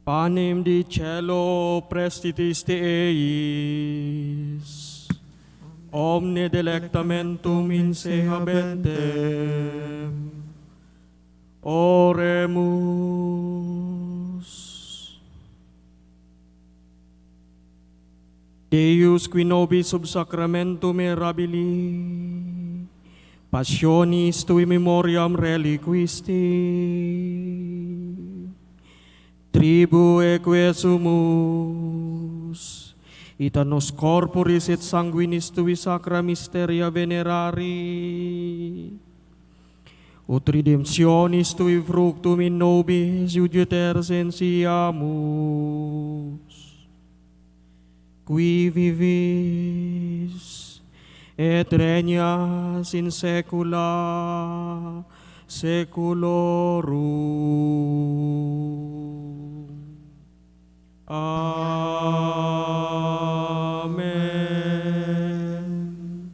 Panem di cielo prestitisti eis, omne delectamentum in se habentem. Oremus. Deus qui nobis sub sacramentum mirabili, passionis tui memoriam reliquisti, tribueque sumus, ita nos corporis et sanguinis tui sacra mysteria venerari, ut redemptionis tui fructum in nobis iudicer sensiamus, qui vivis et regnas in saecula saeculorum. Amen.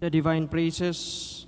The divine praises,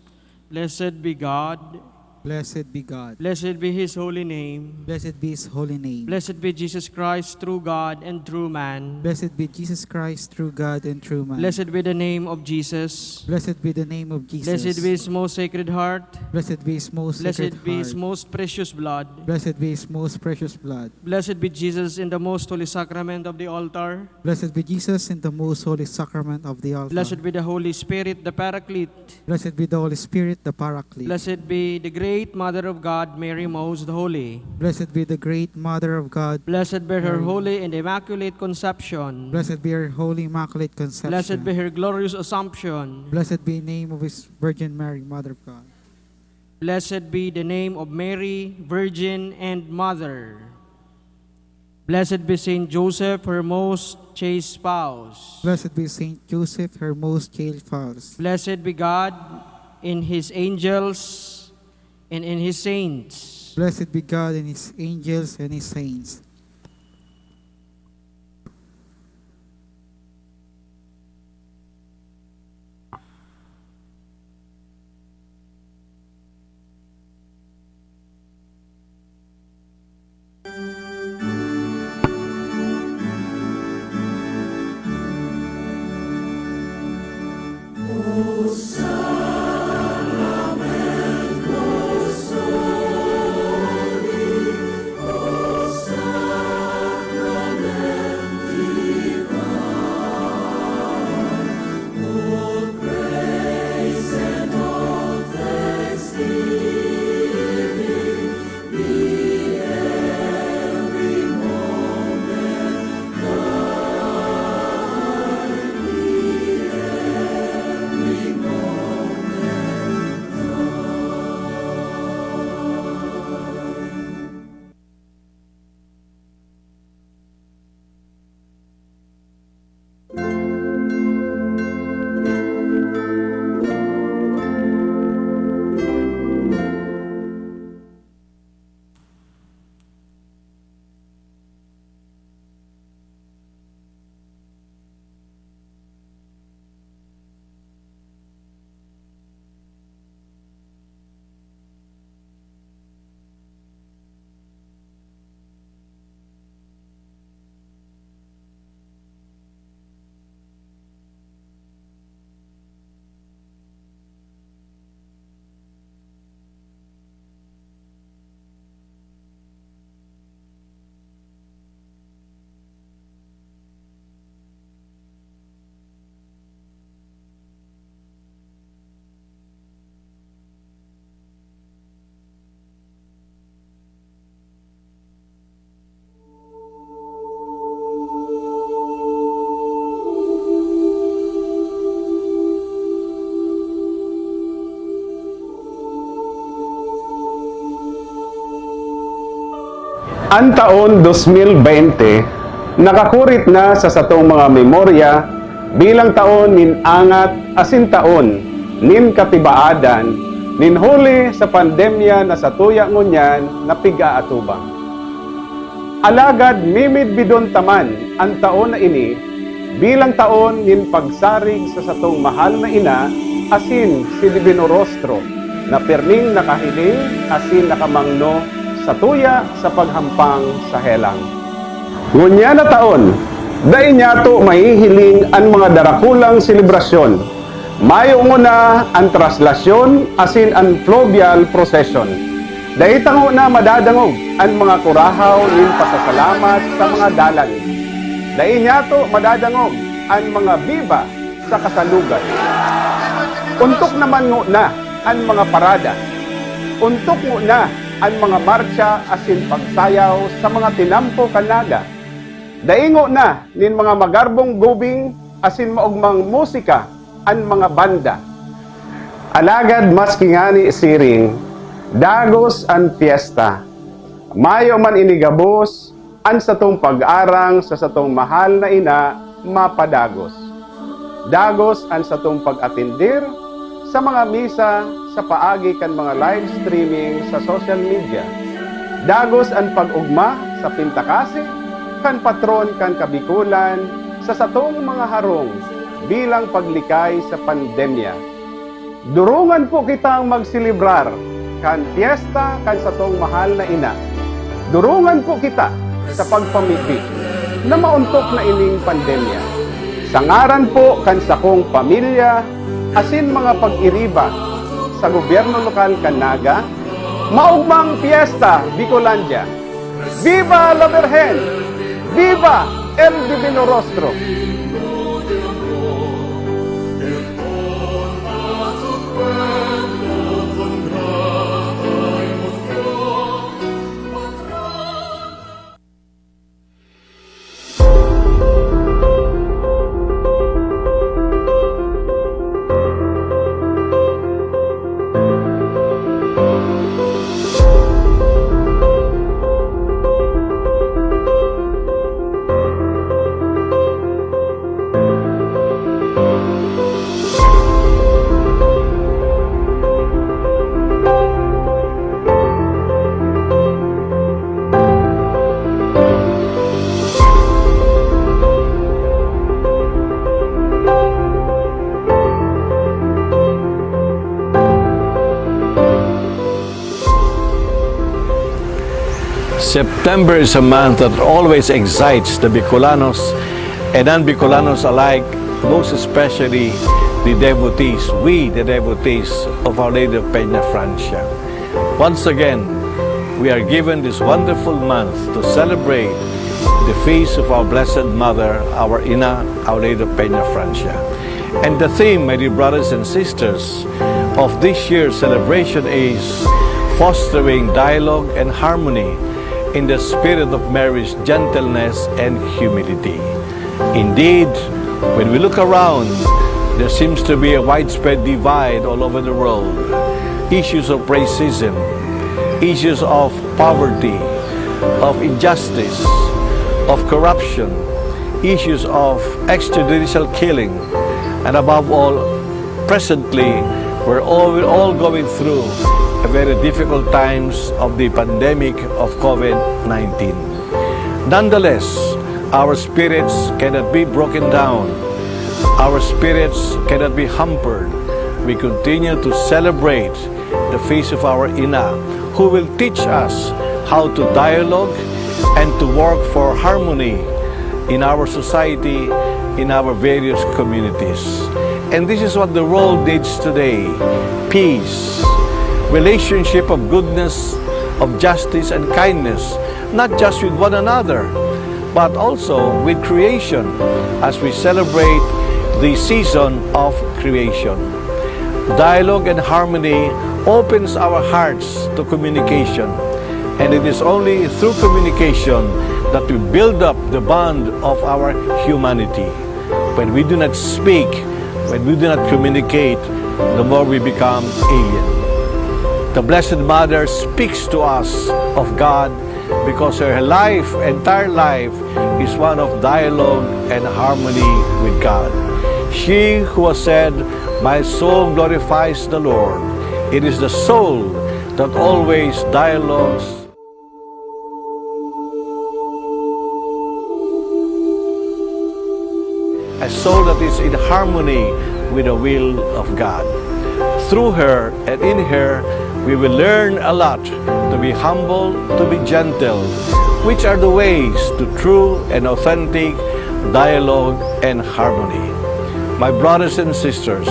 blessed be God, Blessed be God. blessed be His holy name, Blessed be His holy name. blessed be Jesus Christ, true God and true man. Blessed be Jesus Christ, true God and true man. Blessed be the name of Jesus. Blessed be the name of Jesus. Blessed be His most sacred heart. Blessed be His most sacred Blessed be His heart. most precious blood. Blessed be His most precious blood. Blessed be Jesus in the most holy sacrament of the altar. Blessed be Jesus in the most holy sacrament of the altar. Blessed be the Holy Spirit, the Paraclete. Blessed be the Holy Spirit, the Paraclete. Blessed be the great Mother of God, Mary Most Holy. Blessed be the great Mother of God. Blessed be her Mary. holy and immaculate conception. Blessed be her holy immaculate conception. Blessed be her glorious assumption. Blessed be the name of His Virgin Mary, Mother of God. Blessed be the name of Mary, Virgin and Mother. Blessed be Saint Joseph, her most chaste spouse. Blessed be Saint Joseph, her most chaste spouse. Blessed be God in His angels and in His saints. Blessed be God and His angels and His saints. Ang taon 2020 nakakurit na sa satong mga memorya bilang taon nin angat asin taon nin katibaadan nin huli sa pandemya na sa tuya ngunyan na piga-atubang. Alagad mimid bidon taman ang taon na ini bilang taon nin pagsarig sa satong mahal na ina asin si Divino Rostro na perning nakahiling asin nakamangno sa tuya sa paghampang sa helang. Ngunya na taon, dahil niya to mahihiling ang mga darakulang selebrasyon. Mayo na ang traslasyon asin ang fluvial procession. Dahil tango na madadangog ang mga kurahaw nin pasasalamat sa mga dalan. Dahil niya to madadangog ang mga biba sa kasalugan. Untok naman na ang mga parada. Untok na ang mga marcha asin pagsayaw sa mga tinampo kanaga. Daingo na nin mga magarbong gubing asin maugmang musika ang mga banda. Alagad maski ngani siring, dagos ang fiesta. Mayo man inigabos, an satong pag-arang sa satong mahal na ina mapadagos. Dagos ang satong pag-atindir sa mga misa sa paagi kan mga live streaming sa social media. Dagos ang pag-ugma sa pintakasi kan patron kan kabikulan sa satong mga harong bilang paglikay sa pandemya. Durungan po kitang magsilibrar kan fiesta kan satong mahal na ina. Durungan po kita sa pagpamiti na mauntok na ining pandemya. Sangaran po kan sakong pamilya asin mga pag-iriba sa gobyerno lokal kan Naga, maugmang fiesta Bicolandia. Viva la Virgen! Viva el Divino Rostro! September is a month that always excites the Bicolanos and non-Bicolanos alike, most especially the devotees, the devotees of Our Lady of Peña Francia. Once again, we are given this wonderful month to celebrate the feast of our Blessed Mother, our Ina, Our Lady of Peña Francia. And the theme, my dear brothers and sisters, of this year's celebration is fostering dialogue and harmony in the spirit of Mary's gentleness and humility. Indeed, when we look around, there seems to be a widespread divide all over the world. Issues of racism, issues of poverty, of injustice, of corruption, issues of extrajudicial killing, and above all, presently, we're all going through a very difficult times of the pandemic of COVID-19. Nonetheless, our spirits cannot be broken down. Our spirits cannot be hampered. We continue to celebrate the feast of our Ina, who will teach us how to dialogue and to work for harmony in our society, in our various communities. And this is what the world needs today: peace, relationship of goodness, of justice and kindness, not just with one another, but also with creation as we celebrate the season of creation. Dialogue and harmony opens our hearts to communication, and it is only through communication that we build up the bond of our humanity. When we do not speak, when we do not communicate, the more we become alien. The Blessed Mother speaks to us of God, because her life, entire life, is one of dialogue and harmony with God. She who has said, "My soul glorifies the Lord." It is the soul that always dialogues. A soul that is in harmony with the will of God. Through her and in her, we will learn a lot to be humble, to be gentle, which are the ways to true and authentic dialogue and harmony. My brothers and sisters,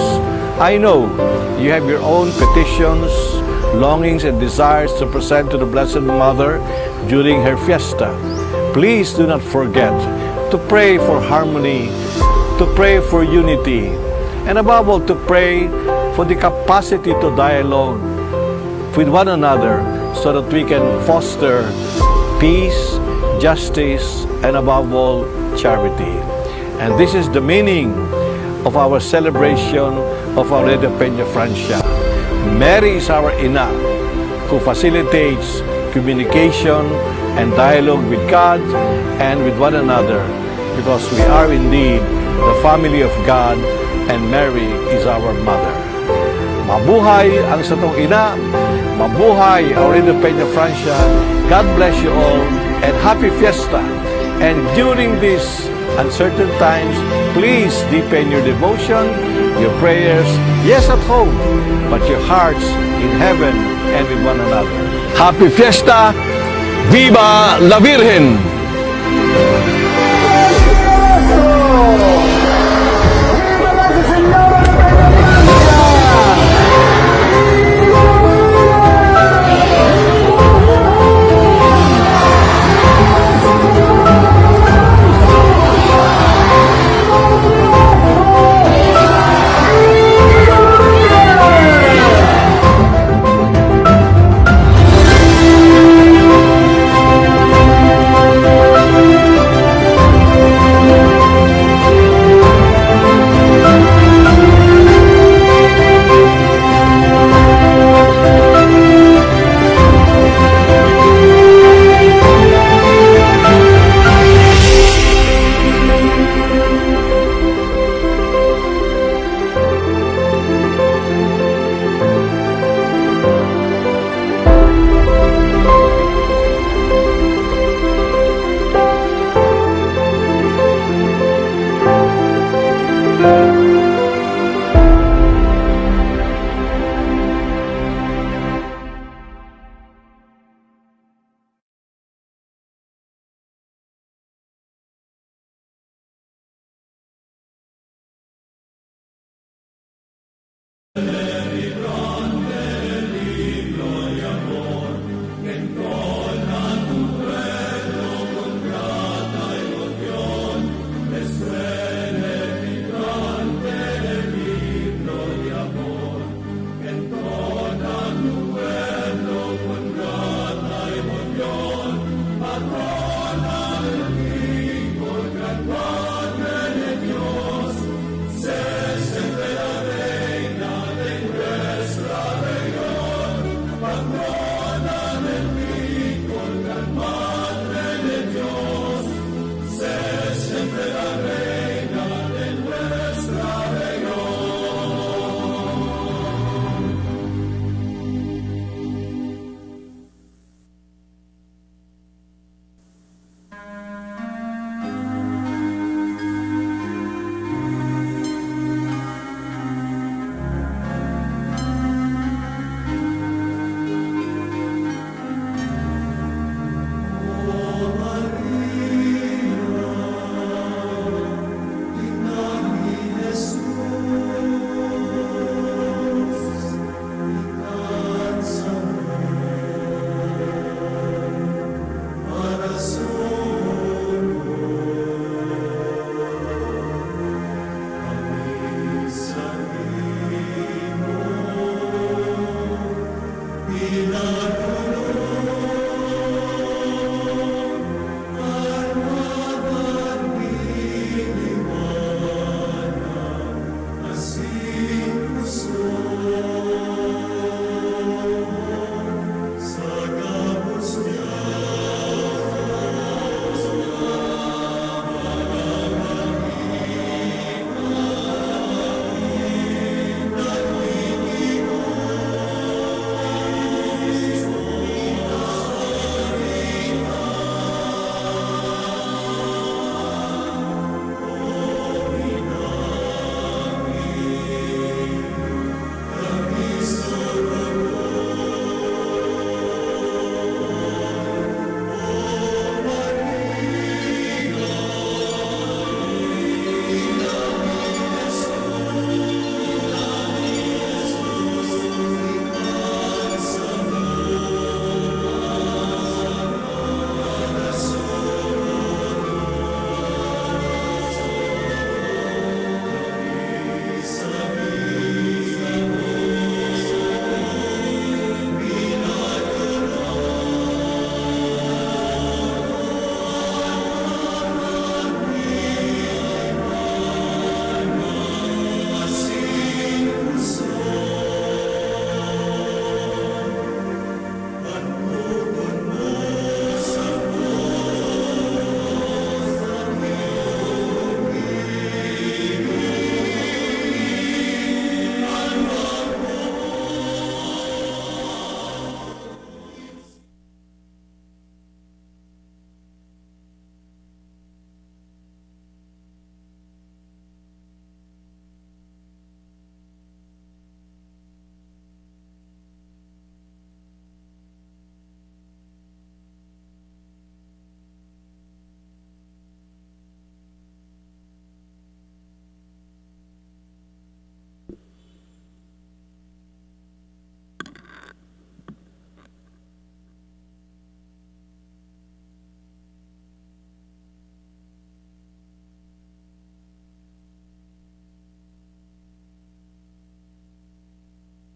I know you have your own petitions, longings, and desires to present to the Blessed Mother during her fiesta. Please do not forget to pray for harmony, to pray for unity, and above all, to pray for the capacity to dialogue with one another so that we can foster peace, justice, and above all, charity. And this is the meaning of our celebration of Our Lady of Peña Francia. Mary is our ina who facilitates communication and dialogue with God and with one another, because we are indeed the family of God and Mary is our mother. Mabuhay ang satong ina, mabuhay Our Lady of Peña Francia. God bless you all and happy fiesta. And during these uncertain times, please deepen your devotion, your prayers, yes at home, but your hearts in heaven and with one another. Happy fiesta! Viva la Virgen!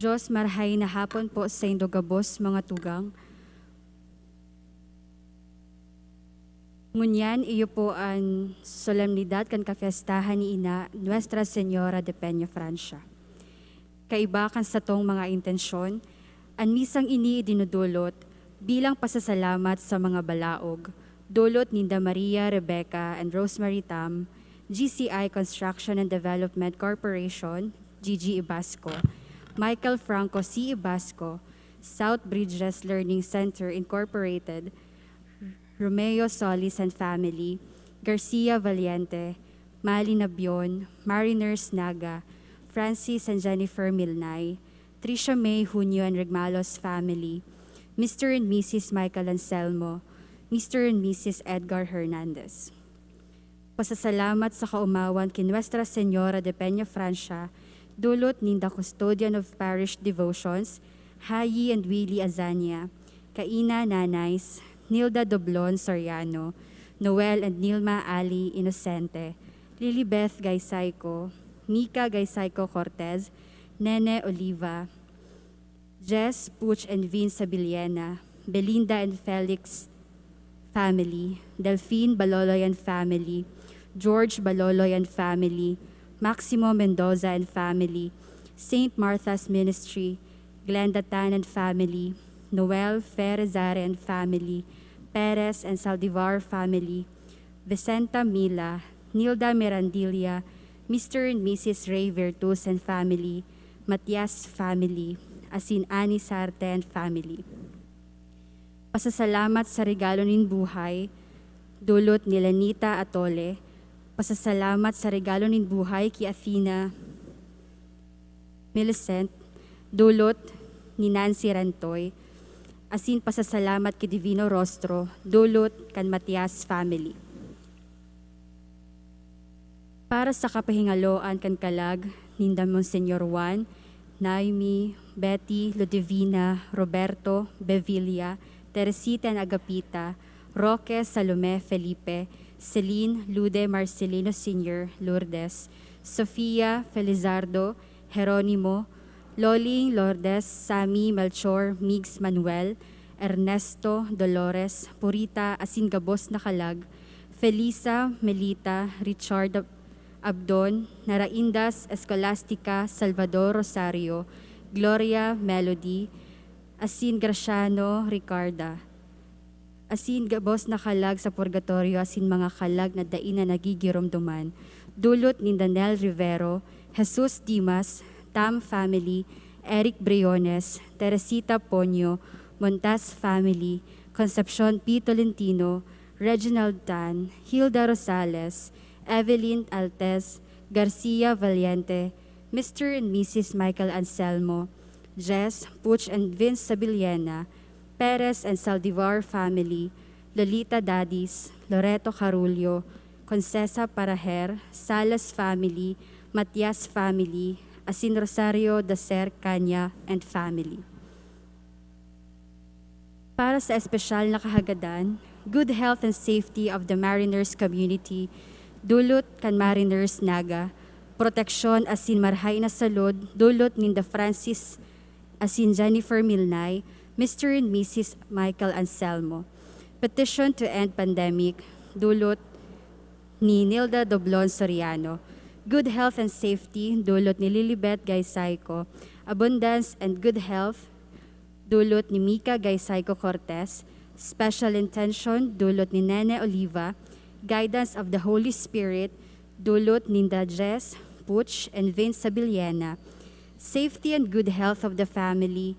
Diyos, marahay na hapon po sa indogabos mga tugang. Ngunyan, iyo po ang solemnidad kan kafestahan ni Ina Nuestra Señora de Peña Francia. Kaiba kan sa tong mga intensyon, ang misang ini dinudulot bilang pasasalamat sa mga balaog, dulot ninda Maria, Rebecca, and Rosemary Tam, GCI Construction and Development Corporation, GG Ibasco, Michael Franco C. Ibasco, South Bridges Learning Center Incorporated, Romeo Solis and Family, Garcia Valiente, Mali Nabion, Mariners Naga, Francis and Jennifer Milnay, Tricia May Junio and Regmalos family, Mr. and Mrs. Michael Anselmo, Mr. and Mrs. Edgar Hernandez. Pasasalamat sa kaumawan kay Nuestra Señora de Peña Francia, dulot ninda Custodian of Parish Devotions, Hayi and Willie Azania, Kaina Nanays, Nilda Doblon Soriano, Noel and Nilma Ali Inocente, Lilibeth Gaysayco, Mika Gaysayco Cortez, Nene Oliva, Jess Puch and Vince Sabiliena, Belinda and Felix family, Delphine Baloloy and family, George Baloloy and family, Maximo Mendoza and family, St. Martha's Ministry, Glenda Tan and family, Noel Ferezare and family, Perez and Saldivar family, Vicenta Mila, Nilda Mirandilla, Mr. and Mrs. Ray Virtus and family, Matias family, asin Ani Sarte and family. Pasasalamat sa regalo nin buhay, dulot ni Lanita Atole. Pasasalamat sa regalo nin buhay kay Athena Millicent, dulot ni Nancy Rantoy. Asin pasasalamat kay Divino Rostro, dulot kan Matias family. Para sa kapahingaloan kan kalag, ninda Monsenyor Juan, Naomi, Betty, Ludivina, Roberto, Bevilla, Teresita and Agapita, Roque, Salome, Felipe, Celine, Lude, Marcelino Sr., Lourdes, Sofia, Felizardo, Jeronimo, Loling, Lourdes, Sami, Melchor, Migs, Manuel, Ernesto, Dolores, Purita, Asingabos na Kalag, Felisa, Melita, Richard Abdon, Naraindas, Escolastica, Salvador Rosario, Gloria, Melody, Asin Graciano, Ricarda. Asin gabos na kalag sa purgatorio, asin mga kalag na dain na nagigiromduman. Dulot ni Daniel Rivero, Jesus Dimas, Tam family, Eric Briones, Teresita Ponyo, Montas family, Concepcion P. Tolentino, Reginald Tan, Hilda Rosales, Evelyn Altez, Garcia Valiente, Mr. and Mrs. Michael Anselmo, Jess, Puch and Vince Sabiliena, Perez and Saldivar family, Lolita Dadis, Loreto Carulio, Concesa Paraher, Salas family, Matias family, Asin Rosario Dacer Caña and family. Para sa espesyal na kahagadan, good health and safety of the Mariners community, dulot kan Mariners Naga, proteksyon asin marhay na salud, dulot ninda Francis asin Jennifer Milnay, Mr. and Mrs. Michael Anselmo. Petition to end pandemic, dulot ni Nilda Doblon Soriano. Good health and safety, dulot ni Lilibet Gaysayco. Abundance and good health, dulot ni Mika Gaysayco Cortez. Special intention, dulot ni Nene Oliva. Guidance of the Holy Spirit, dulot ni Jess, Puch, and Vince Sabiliena. Safety and good health of the family,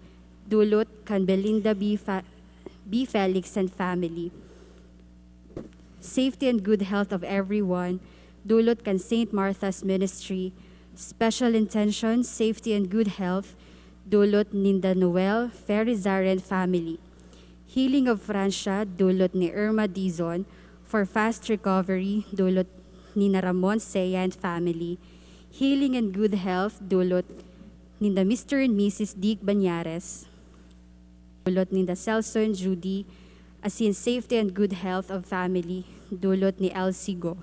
dulot kan Belinda B. Felix and family. Safety and good health of everyone, dulot kan St. Martha's Ministry. Special intention, safety and good health, dulot ninda Noel, Ferizaren family. Healing of Francia, dulot ni Irma Dizon. For fast recovery, dulot ni Ramon Seya and family. Healing and good health, dulot ninda Mr. and Mrs. Dick Banyares. Dulot ninda Celso and Judy. Asin safety and good health of family, dulot ni Elsie Go.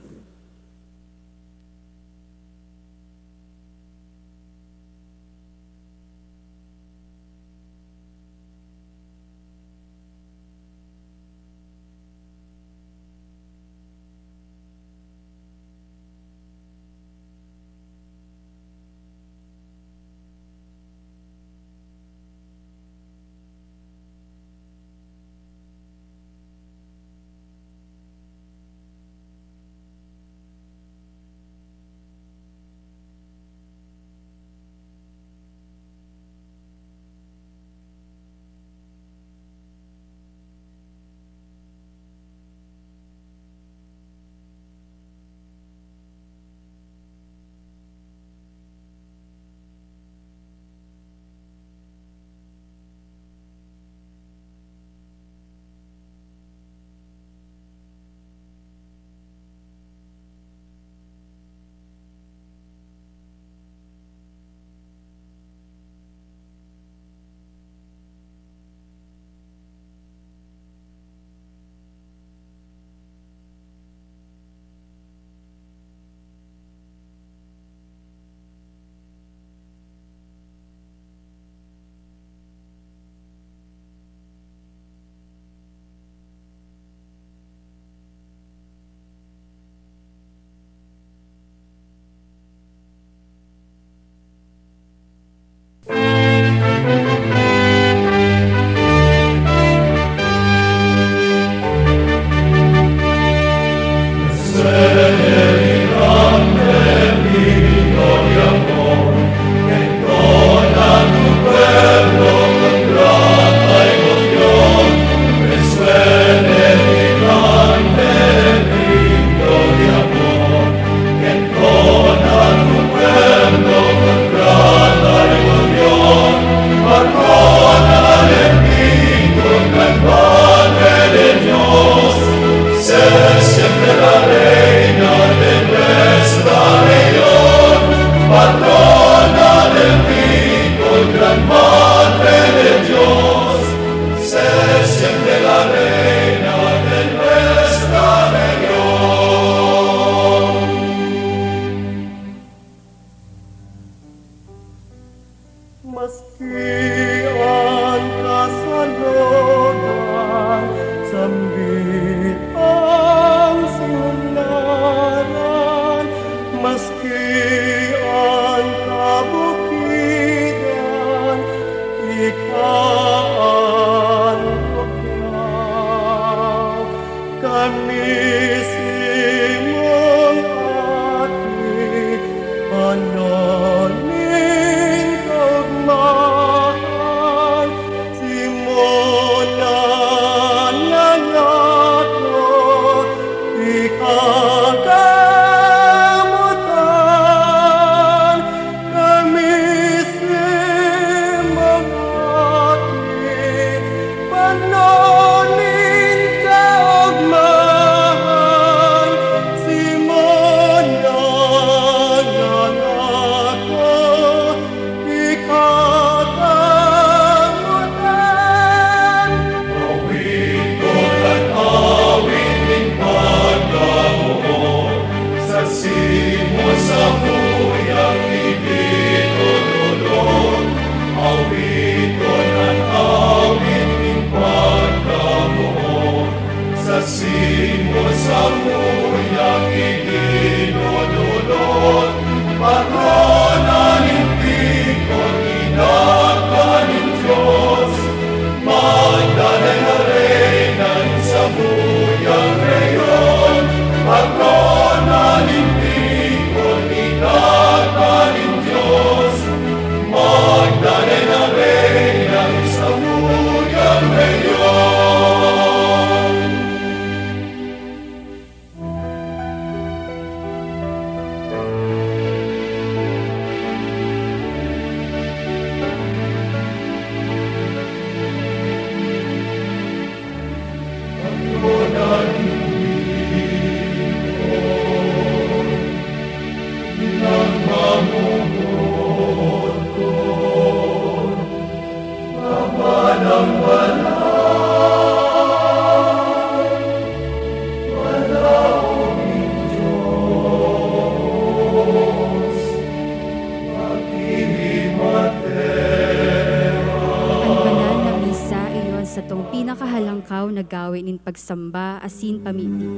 pinakahalangkaw na gawin in pagsamba asin pamibig.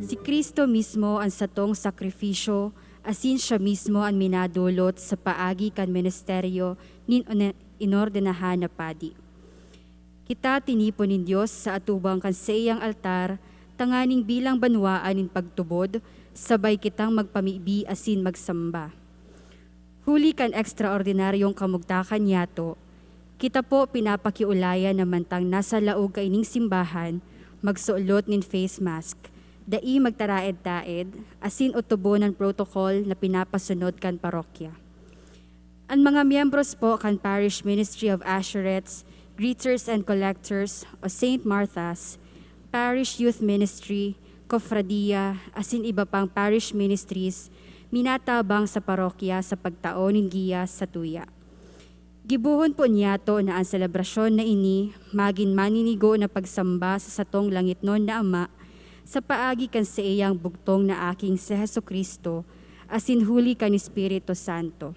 Si Kristo mismo ang satong sakripisyo, asin siya mismo ang minadulot sa paagi kan ministeryo nin inordenahan na padi. Kita tinipon ni Diyos sa atubang kan sa iyang altar, tanganing bilang banwaan in pagtubod, sabay kitang magpamibi asin magsamba. Huli kan ekstraordinaryong kamugtakan yato, kita po pinapakiulayan na mantang nasa laog kaining simbahan, magsuolot nin face mask, dai magtaraed-taed, asin utubo ng protocol na pinapasunod kan parokya. Ang mga miyembros po kan Parish Ministry of Assurets, Greeters and Collectors o St. Martha's, Parish Youth Ministry, Kofradia, asin iba pang parish ministries, minatabang sa parokya sa pagtaon ng giya sa tuya. Gibuhon po niyato na ang selebrasyon na ini magin maninigo na pagsamba sa satong langitnon na Ama sa paagi kan sa iyang bugtong na aking si Jesucristo asin huli kan Espiritu Santo.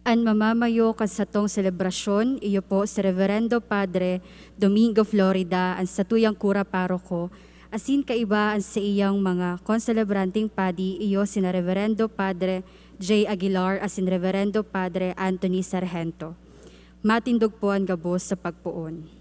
An mamamayo kan satong selebrasyon, iyo po si Reverendo Padre Domingo Florida, ang satuyang kura paroko, asin kaiba ang sa iyang mga konselebranting padi, iyo sina Reverendo Padre J. Aguilar, asin Reverendo Padre Anthony Sargento. Matindog po ang gabos sa pagpuon.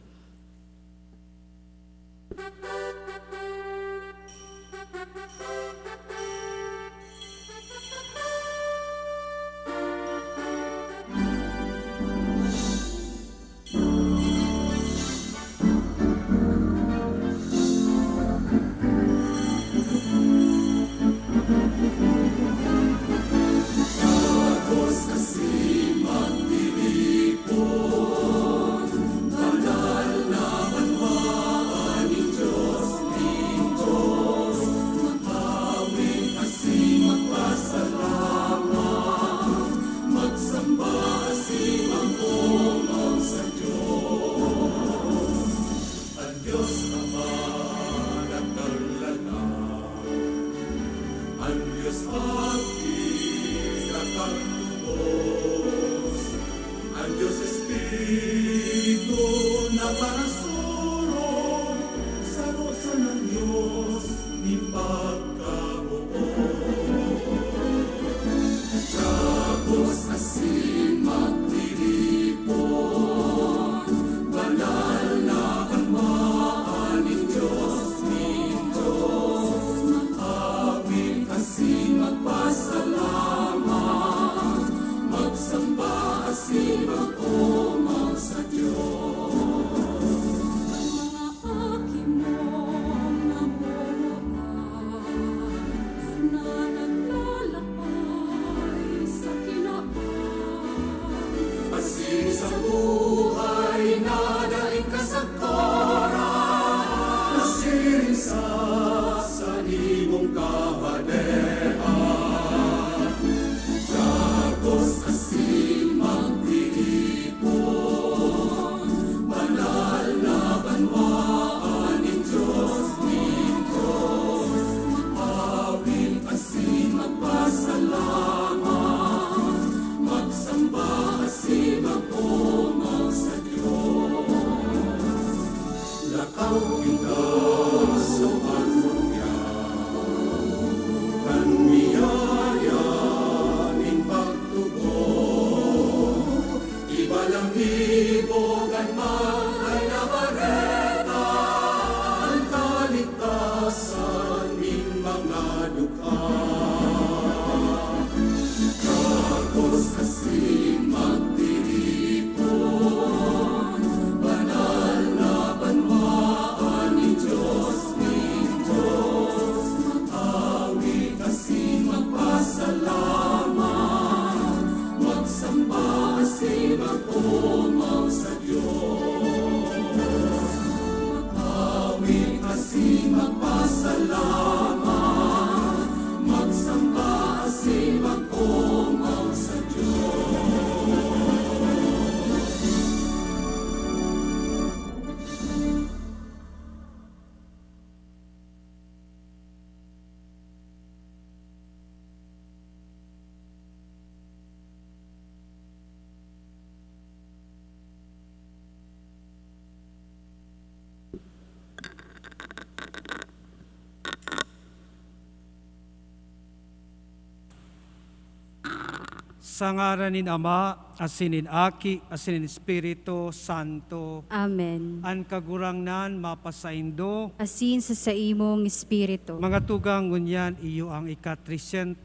Sa ngaran nin Ama, asinin Aki, asinin Espiritu Santo. Amen. An kagurangnan mapasaindo. Asin sa saimong espiritu. Mga tugang ngunyan iyo ang ika-300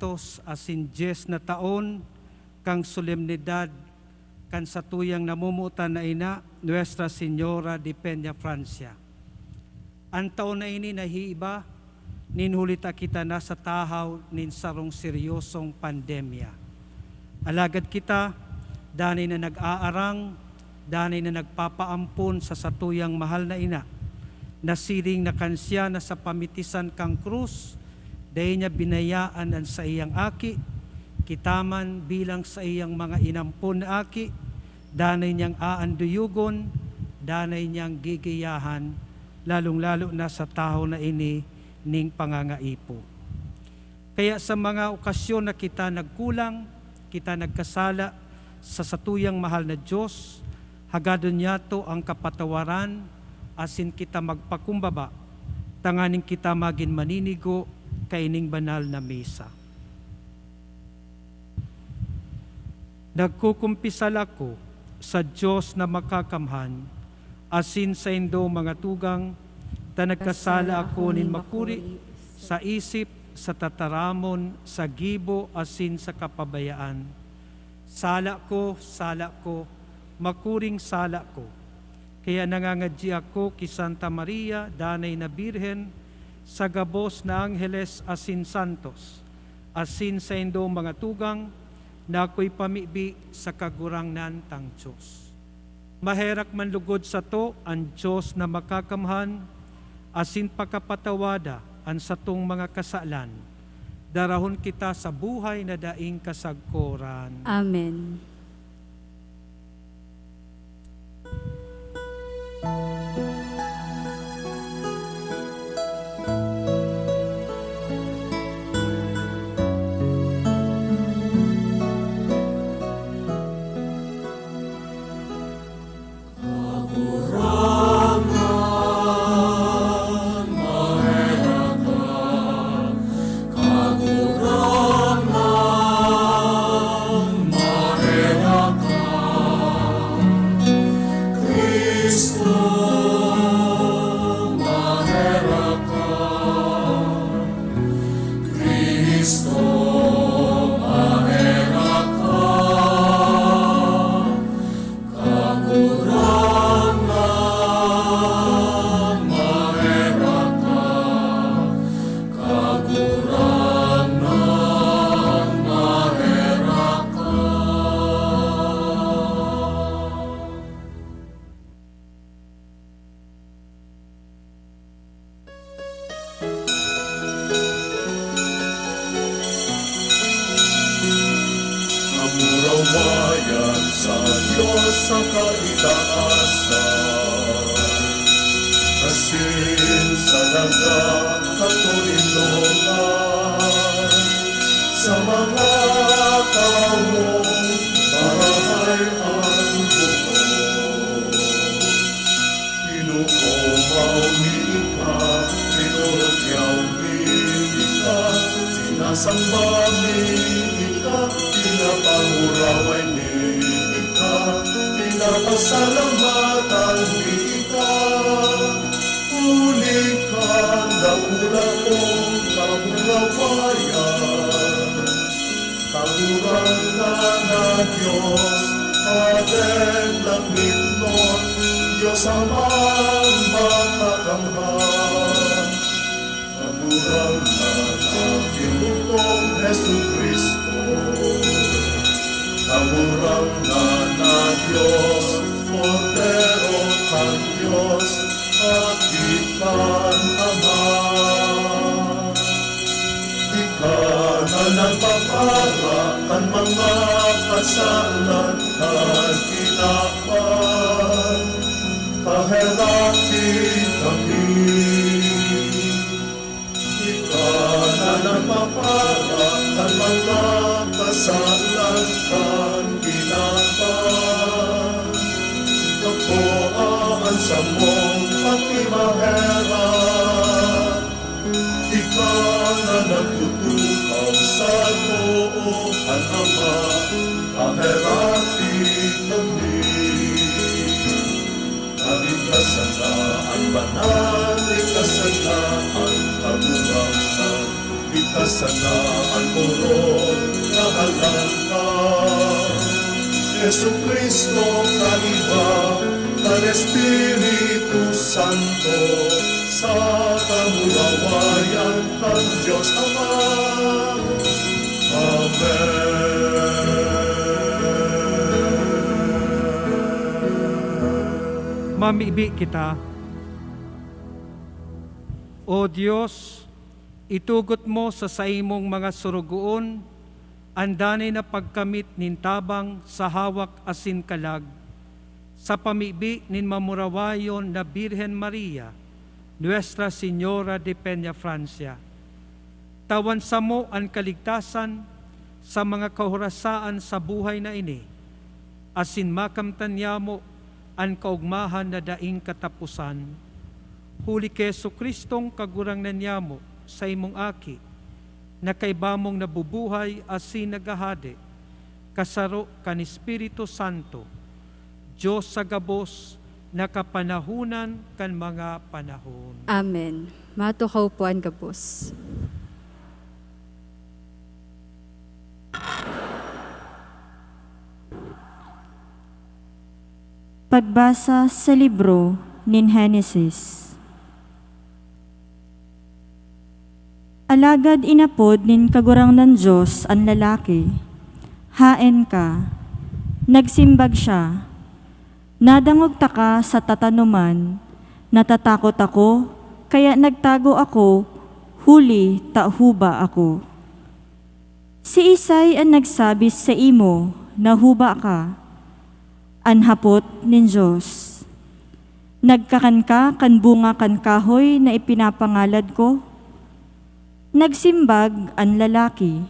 asin 10 na taon kang solemnidad kan satuyang namumutan na ina Nuestra Señora de Peña Francia. Ang taon na ini nahiiba, ninhulita kita na sa tahaw nin sarong seryosong pandemya. Alagad kita, danay na nag-aarang, danay na nagpapaampon sa satuyang mahal na ina, nasiring na kansya na sa pamitisan kang krus, dahi niya binayaan ang sa iyang aki, kitaman bilang sa iyang mga inampon na aki, danay niyang aanduyugon, danay niyang gigiyahan, lalong-lalo na sa tao na ini ning pangangaipo. Kaya sa mga okasyon na kita nagkulang, kita nagkasala, sa satuyang mahal na Diyos, hagadon niya to ang kapatawaran, asin kita magpakumbaba, tanganing kita magin maninigo, kaining banal na mesa. Nagkukumpisal ako sa Diyos na makakamhan, asin sa indo mga tugang, ta nagkasala ako nin makuri, sa isip, sa tataramon, sa gibo, asin sa kapabayaan. Sala ko, makuring sala ko. Kaya nangangadji ako ki Santa Maria, danay na Birhen, sa gabos na Angeles asin Santos, asin sa indo mga tugang, na ako'y pamibi sa kagurangnan tang Diyos. Maherak man lugod sa to ang Diyos na makakamhan, asin pakapatawada ang satong mga kasalan. Darahon kita sa buhay na daing kasagkoran. Amen. Kamurawayan sa Diyos sa kaitaasan, asin sa dagat katulungan, sa mga taong barahay ang buko. Pinukumaw ni ka, pinurutyaw ni ka, sinasamba ni ka, pinapanguraway ni ka, pinapasalamatan ni ka. Uli ka, dakula kong kamurawayan, kagurang na Diyos, Aden ng Lindon, Diyos amang makakamhan. Kagurang na Pinutong Jesu Cristo, kagurang na Diyos, Cordero kan Diyos, at ikan Ama. Ika na nagpapara kan mga kasalan kan kinapan, kaheraki kami. Ika na nagpapara kan mga kasalan kan kinapan, kapuaan sa mong pagkimaheran. Ikaw na nagtutukaw sa looban Ama, kaherati kami. Naligtasan na ang banal, ligtasan na ang kagurangan, ligtasan na ang purong kahalangan. Jesu Cristo kanibang, ng Espiritu Santo, sa kamurawayan ng Diyos Ama. Amen. Mamibi kita. O Diyos, itugot mo sa saimong mga surugoon, andanay na pagkamit nintabang sa hawak asin kalag, sa pamibi nin mamurawayon na Birhen Maria, Nuestra Señora de Peña Francia. Tawan sa mo ang kaligtasan sa mga kahorasaan sa buhay na ini, asin makamtan niya mo an kaugmahan na daing katapusan. Huli kay Jesu-Kristong kagurangnan niya mo sa imong aki, na kaibamong nabubuhay asin nagahade, kasaro kan Espiritu Santo, Diyos sa gabos, nakapanahunan kan mga panahon. Amen. Matukaw po ang gabos. Pagbasa sa libro nin Henesis. Alagad inapod nin kagurangnan Diyos ang lalaki. Haen ka. Nagsimbag siya. Nadangog taka sa tatanuman. Natatakot ako, kaya nagtago ako, huli tahuba ako. Si Isay ang nagsabi sa imo, nahuba ka. Anhapot nin Diyos. Nagkakan ka kan bunga kan kahoy na ipinapangalad ko. Nagsimbag ang lalaki.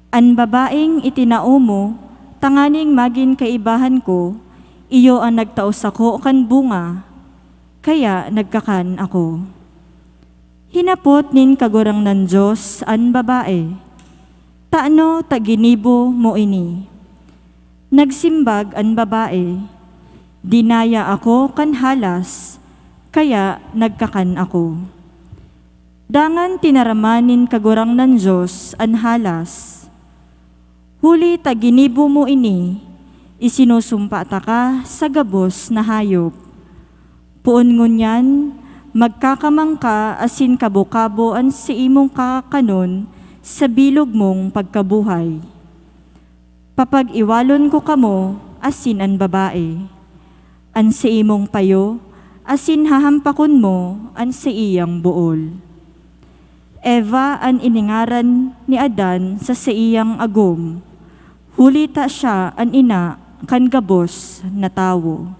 An babaeng itinao mo, tanganing magin kaibahan ko, iyo ang nagtaos ako kan bunga, kaya nagkakan ako. Hinapot nin kagurangnan Diyos an babae. Taano taginibo mo ini? Nagsimbag ang babae. Dinaya ako kan halas, kaya nagkakan ako. Dangan tinaramanin kagurangnan Diyos an halas. Huli taginibo mo ini, isinusumpa ta ka sa gabos na hayop. Puon ngunyan, magkakamang ka asin kabo-kabo an si imong kakakanon sa bilog mong pagkabuhay. Papag-iwalon ko kamo asin an babae. An si imong payo, asin hahampakon mo an si iyang buol. Eva an iningaran ni Adan sa iyang agom. Hulita siya an ina kan gabos na tawo.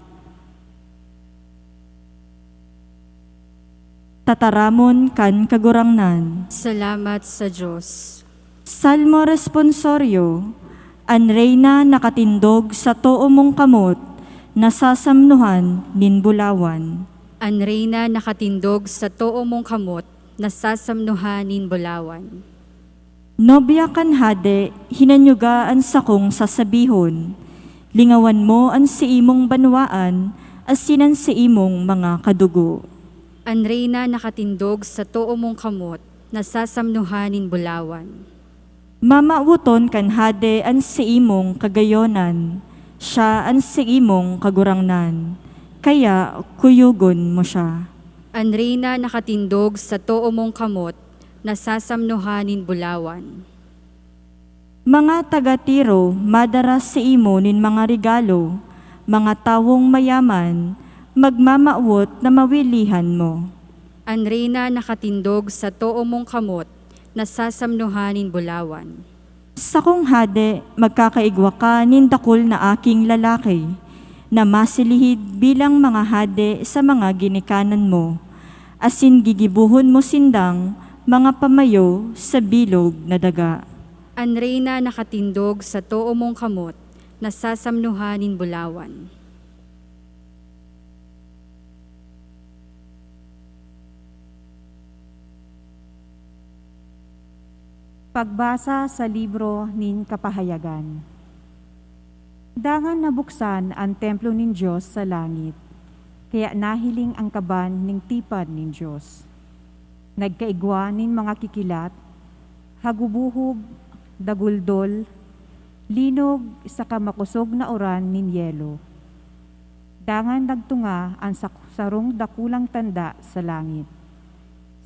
Tataramon kan kagurangnan. Salamat sa Diyos. Salmo responsorio. An reyna nakatindog sa too mong kamot, nasasamnuhan nin bulawan. An reyna nakatindog sa too mong kamot, nasasamnuhan nin bulawan. Nobya kan hade, hinanyugaan sa kong sasabihon. Lingawan mo an si imong banwaan, asinan si imong mga kadugo. An reyna nakatindog sa too mong kamot, nasasamnuhan nin bulawan. Mamawuton kan hade an si imong kagayonan, siya an si imong kagurangnan, kaya kuyugon mo siya. An reyna nakatindog sa too mong kamot, nasasamnuhan nin bulawan. Mga taga-Tiro, madara sa imo nin mga regalo, mga tawong mayaman, magmamaawot na mawilihan mo. An reyna nakatindog sa too mong kamot, nasasamnuhan nin bulawan. Sa kong hade, magkakaigwa ka nin dakol na aking lalaki, na masilihid bilang mga hade sa mga ginikanan mo, asin gigibuhon mo sindang mga pamayo sa bilog na daga. An reyna nakatindog sa too mong kamot, nasasamnuhan nin bulawan. Pagbasa sa libro nin Kapahayagan. Dangan nabuksan ang templo nin Diyos sa langit, kaya nahiling ang kaban ning tipad nin Diyos. Nagkaigwa nin mga kikilat, hagubuhog, daguldol, linog sa kamakusog na oran nin yelo. Dangan nagtunga ang sarong dakulang tanda sa langit.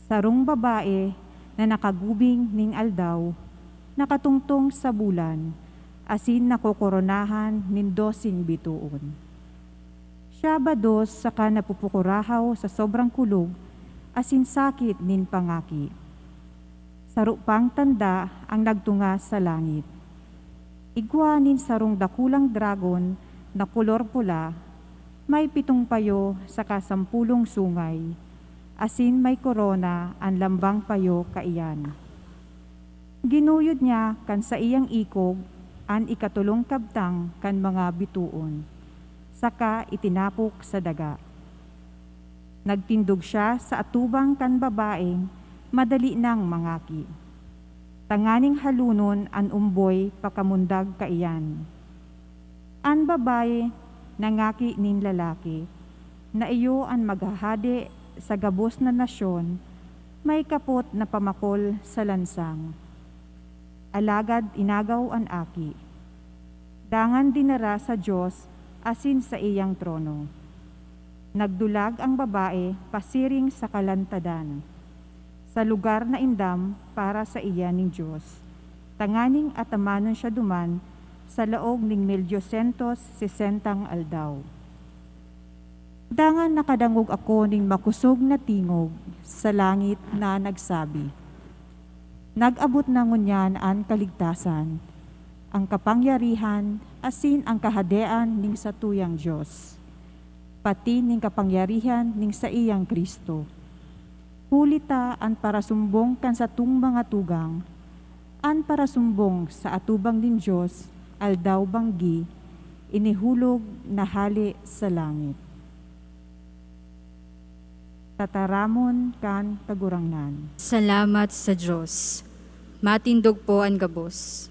Sarong babae na nakagubing ning aldaw, nakatungtong sa bulan, asin nakokoronahan nin 12 bituon. Siya bados saka napupukurahaw sa sobrang kulog, asin sakit nin pangaki. Sarupang tanda ang nagtunga sa langit. Igwa nin sarong dakulang dragon na kulor pula, may 7 payo saka 10 sungay, asin may korona ang lambang payo kaiyan. Ginuyod niya kan sa iyang ikog an ikatulong kabtang kan mga bituon, saka itinapok sa daga. Nagtindog siya sa atubang kan babaeng madali nang mangaki. Tanganing halunon an umboy pakamundag kaiyan. An babae nangaki nin lalaki, na iyo an maghahade sa gabos na nasyon, may kapot na pamakol sa lansang. Alagad inagaw an aki. Dangan dinara sa Diyos asin sa iyang trono. Nagdulag ang babae pasiring sa kalantadan, sa lugar na indam para sa iya ning Diyos. Tanganing atamanon siya duman sa laog ning 1260 aldaw. Dangan nakadangog ako ning makusog na tingog sa langit na nagsabi, nag-abot na ngunyan an kaligtasan, ang kapangyarihan asin ang kahadean ning sa tuyang Diyos, pati ning kapangyarihan ning sa iyang Kristo. Hulita an parasumbong kan sa tung mga tugang, an parasumbong sa atubang ning Diyos, aldaw banggi, inihulog na hali sa langit. Tataramon kan kagurangnan. Salamat sa Diyos. Matindog po ang gabos.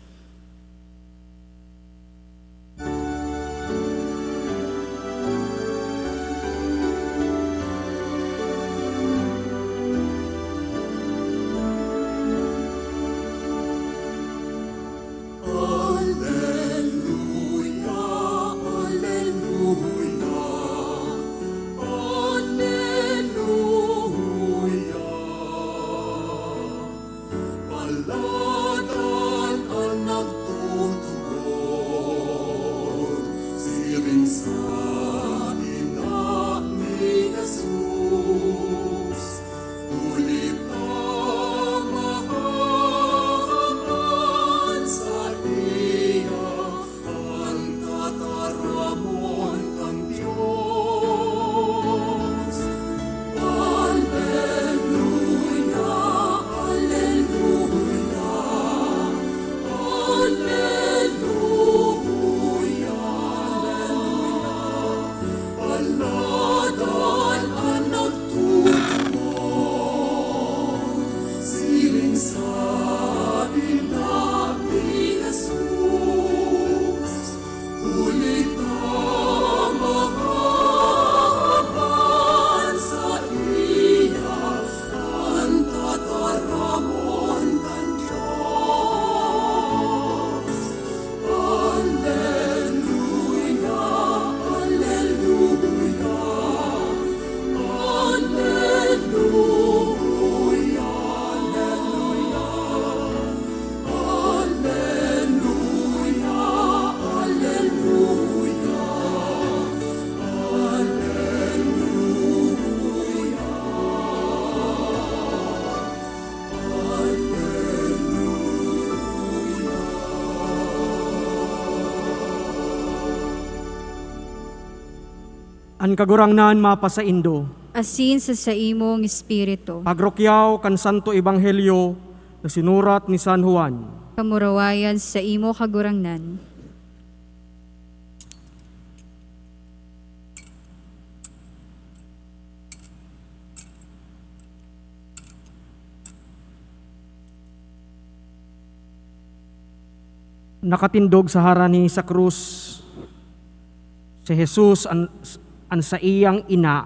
An kagurangnan mapasa Indo. Asin sa imong espiritu. Pagrokyaw kan Santo Ebanghelyo na sinurat ni San Juan. Kamurawayan sa imo kagurangnan. Nakatindog sa harani sa krus si Jesus an sa iyang ina,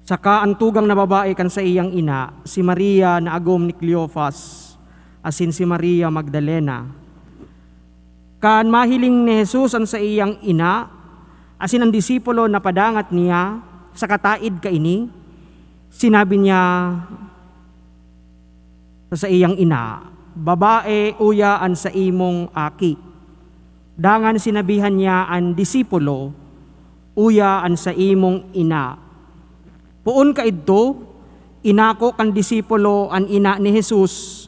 saka ang tugang na babae kan sa iyang ina, si Maria na agom ni Cleophas, asin si Maria Magdalena. Kan mahiling ni Jesus an sa iyang ina, asin ang disipulo na padangat niya, sa kataid kaini, sinabi niya sa iyang ina, babae uya an sa imong aki. Dangan sinabihan niya ang disipulo, uya an sa imong ina. Puon ka idto, inako kan disipulo an ina ni Jesus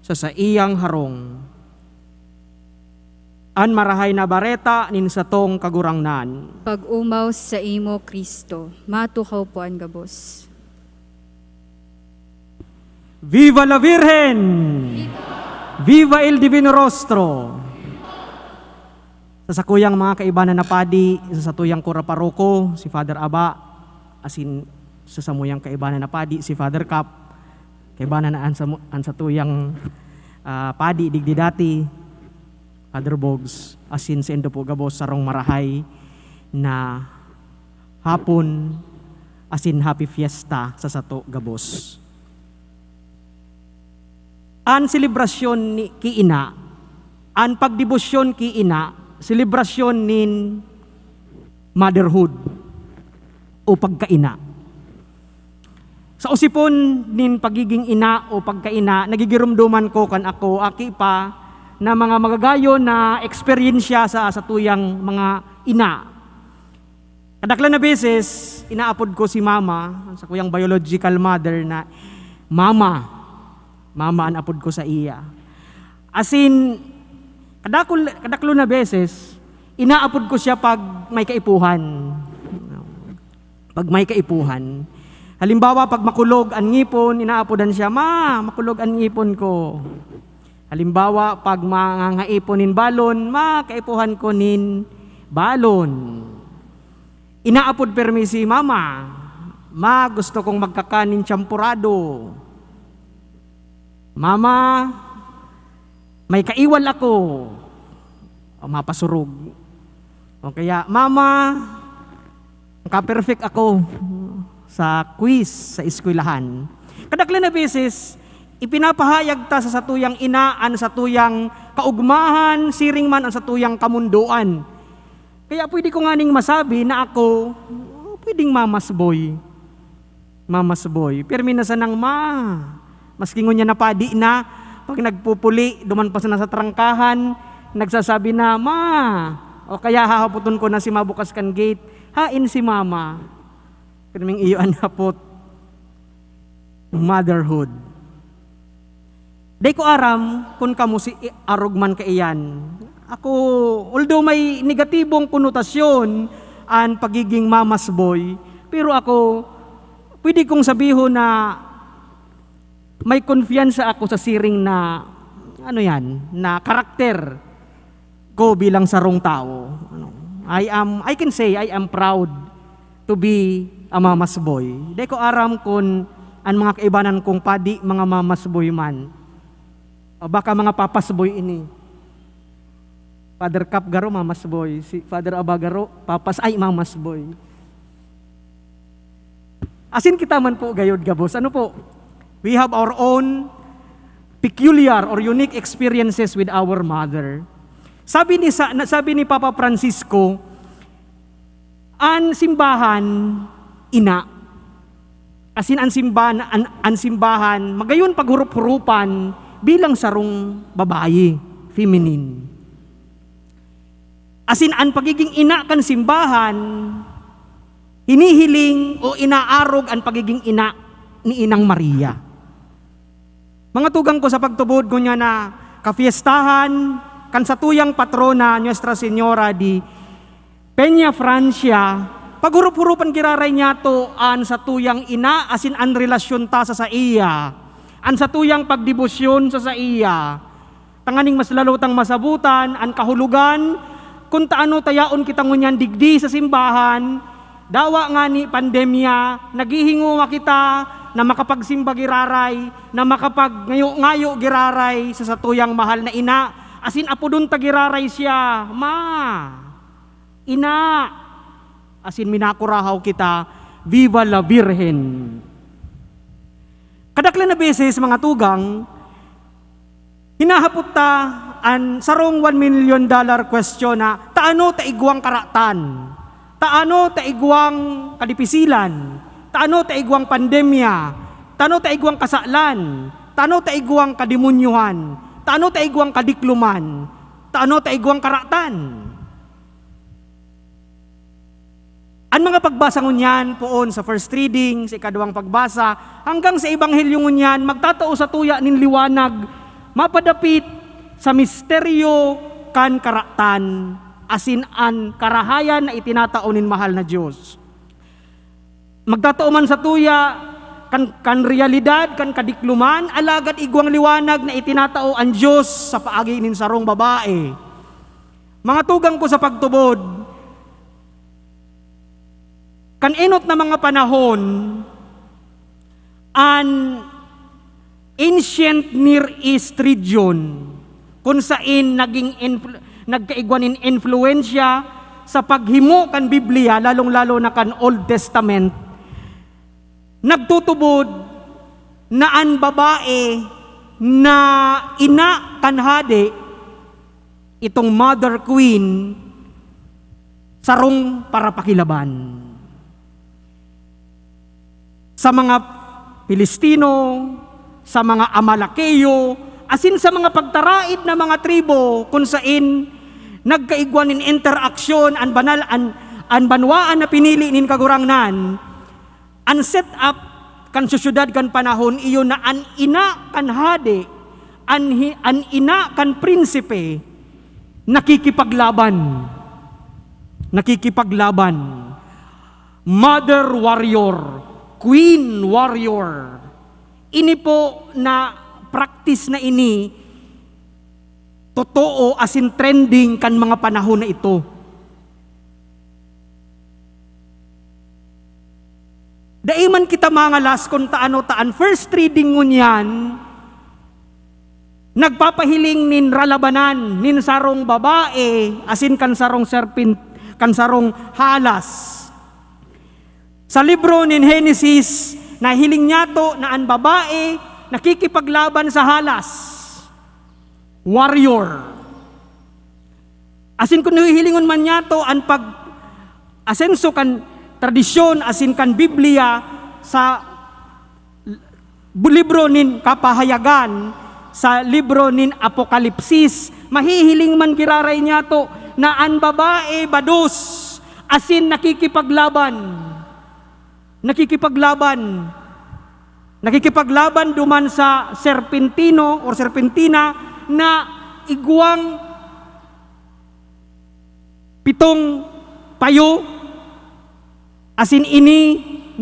sa iyang harong. An marahay na bareta nin sa tong kagurangnan. Pag-umaw sa imo Kristo, matukaw po ang gabos. Viva la Virgen! Viva el Divino Rostro! Sa sakuyang mga kaibanan na padi, sa satuyang Roco, si Father Aba, asin sa samuyang kaibanan na padi, si Father Cap, kaibanan na an satuyang padi, digdi dati, Father Bogs, asin sa Indo po gabos sarong marahay na hapon, asin happy fiesta sa sato gabos. An selebrasyon ni kiina, an pagdebosyon kiina, selebrasyon nin motherhood o pagkaina. Sa usipon nin pagiging ina o pagkaina, nagigirumduman ko kan ako, aki pa, na mga magagayo na eksperyensya sa tuyang mga ina. Kadaklan na beses, inaapod ko si mama, sa kuyang biological mother na, mama ang apod ko sa iya. Asin, kadaklo na beses, inaapod ko siya pag may kaipuhan. Pag may kaipuhan. Halimbawa, pag makulog ang ngipon, inaapodan siya, ma, makulog ang ngipon ko. Halimbawa, pag mangangaiponin balon, ma, kaipuhan ko nin balon. Inaapod permisi, mama, ma, gusto kong magkakanin champurado. Mama, may kaiwal ako. O mapasurog. O kaya, mama, ka-perfect ako sa quiz sa eskwelahan. Kadaklan na beses, ipinapahayag ta sa satuyang inaan, sa tuyang kaugmahan, siring man ang satuyang kamunduan. Kaya pwede ko nga ning masabi na ako, pwedeng mamas boy. Mamas boy. Pero minasan ng maski ngunya na padi na, pag nagpupuli, duman pa sa nasa trangkahan, nagsasabi na, ma, o kaya hahaputon ko na si mabukas kan gate, hain si mama. Pero ming iyo anapot, motherhood. Day ko aram, kung kamo si arugman ka iyan. Ako, although may negatibong konotasyon ang pagiging mamas boy, pero ako, pwede kong sabihin na may konfiyansa ako sa siring na, na karakter ko bilang sarong tao. I can say, I am proud to be a mamas boy. Day ko aram kung ang mga kaibanan kong padi, mga mamas boy man. O baka mga papas boy ini. Father Cap garo, mamas boy. Si Father Abagaro, papas ay mamas boy. Asin kita man po gayod gabos. Ano po? We have our own peculiar or unique experiences with our mother. Sabi ni Papa Francisco, ang simbahan, ina. Asin ang simbahan, magayon paghurup-hurupan bilang sarong babae, feminine. Asin ang pagiging ina kan simbahan, hinihiling o inaarog ang pagiging ina ni Inang Maria. Mga tugang ko sa pagtubod ko niya na kafiestahan kan satuyang patrona Nuestra Señora di Peña Francia, paghurup-hurupan kiraray niya to an satuyang ina asin an relasyon ta sa iya, an satuyang pagdebosyon sa iya, tanganing mas lalutang masabutan, an kahulugan, kung taano tayaon kita ngunyan digdi sa simbahan, dawa nga ni pandemya, naghihingo kita, na makapagsimba giraray, na makapag-ngayo giraray sa satuyang mahal na ina, asin apodun tagiraray siya, ma, ina, asin minakurahaw kita, viva la Virgen. Kadaklan na beses mga tugang, hinahapot ta an sarong $1 million question na, taano taigwang karatan, taano taigwang kadipisilan, taano taigwang pandemya, taano taigwang kasalan, taano taigwang kadimunyuhan, taano taigwang kadikluman, taano taigwang karatan. Ang mga pagbasa ngunyan poon sa first reading, sa ikadawang pagbasa, hanggang sa ebanghelyo ngunyan, magtatao sa tuya nin liwanag, mapadapit sa misteryo kan karatan, asin an karahayan na itinatao nin mahal na Diyos. Magtatao man sa tuya, kan realidad, kan kadikluman, alagad igwang liwanag na itinatao ang Diyos sa paagi nin sarong babae. Mga tugang ko sa pagtubod, kanenot na mga panahon, an ancient Near East region, kung saan nagkaigwanin influensya sa paghimo kan Biblia, lalong-lalo na kan Old Testament, nagtutubod na an babae na ina kan hade, itong Mother Queen, sarong para pakilaban. Sa mga Pilistino, sa mga Amalekeo, asin sa mga pagtarait na mga tribo kung saan nagkaigwanin interaksyon an banal an banwaan na pinili nin kagurangnan, an set up kan susyudad kan panahon iyo na an ina kan hade, an ina kan prinsipe, nakikipaglaban. Mother warrior, queen warrior. Ini po na practice na ini, totoo asin trending kan mga panahon na ito. Daiman kita mga las kung taan first reading ngunyan, nagpapahiling nin ralabanan, nin sarong babae, asin kan sarong serpent, kan sarong halas. Sa libro nin Genesis, nahiling niya to na an babae nakikipaglaban sa halas. Warrior. Asin kung nahihilingon man niya to an pag-asenso kan tradisyon, asin kan Biblia sa libro nin Kapahayagan, sa libro nin Apokalipsis, mahihiling man kiraray niya to na an babae badus, asin nakikipaglaban duman sa serpentino or serpentina na igwang 7 payo, asin ini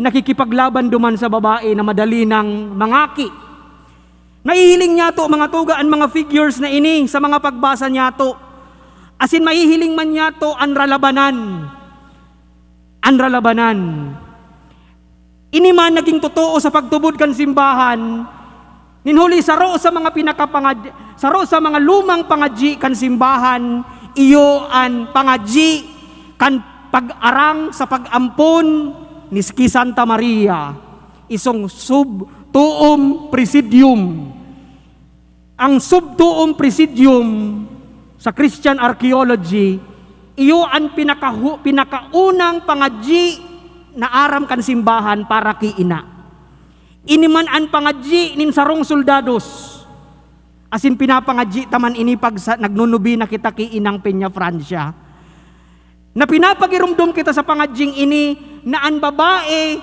nakikipaglaban duman sa babae na madali ng mangaki. Nahihiling niya to mga tugaan, mga figures na ini sa mga pagbasa niya to, asin mahihiling man niya to an ralabanan. Ini man naging totoo sa pagtubod kan simbahan, ninhuli saro sa mga saro sa mga lumang pangadji kan simbahan, iyo an pangadji kan pag-arang sa pag-ampon ni Santa Maria, isong subtuum presidium. Ang subtuum presidium sa Christian archaeology, iyo ang pinakaunang pangadji na aram kan simbahan para kiina. Iniman an pangadji nin sarong soldados, asin pinapangadji taman ini pag nagnunubi na kita kiinang Peña Francia, na pinapagirumdum kita sa pangadjing ini na an babae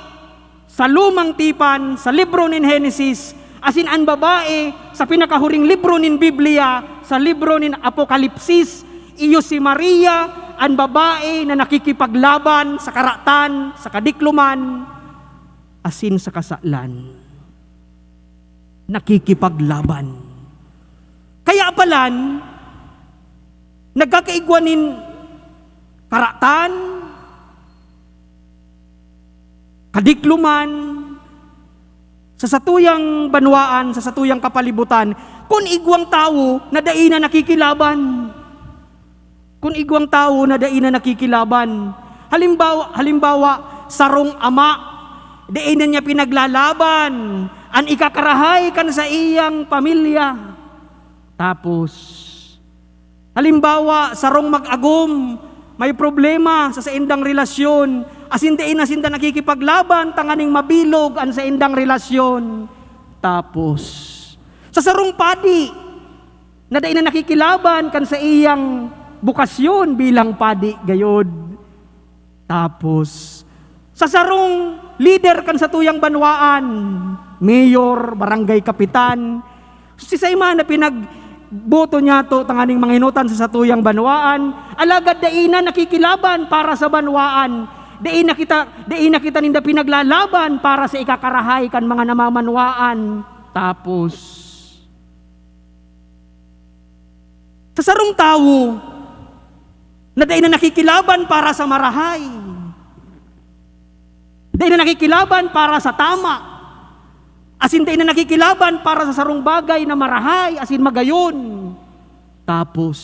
sa lumang tipan, sa libro nin Genesis, asin an babae sa pinakahuring libro nin Biblia, sa libro nin Apokalipsis, iyo si Maria, ang babae na nakikipaglaban sa karatan, sa kadikluman, asin sa kasalan. Nakikipaglaban. Kaya palan, nagkakaigwanin karatan, kadikluman, sa satuyang banwaan, sa satuyang kapalibutan, kung igwang tao na daina nakikilaban. Kung igwang tao na daina nakikilaban. Halimbawa, sarong ama, daina niya pinaglalaban, an ikakarahay kan sa iyang pamilya. Tapos, halimbawa, sarong mag-agom, may problema sa indang relasyon, asin daina sinda nakikipaglaban, tanganing mabilog an sa indang relasyon. Tapos, sa sarong padi, na daina nakikilaban kan sa iyang bukasyon bilang padi gayod. Tapos, sa sarong leader kan sa tuyang banwaan, mayor, barangay kapitan, si Sayman na pinagboto niya to tanganing manghinutan sa satuyang banwaan, alagad daina nakikilaban para sa banwaan, daina kita ninda pinaglalaban para sa ikakarahay kan mga namamanwaan. Tapos, sa sarong tao, Na day na nakikilaban para sa marahay. Day na nakikilaban para sa tama. Asin day na nakikilaban para sa sarong bagay na marahay, asin magayon. Tapos,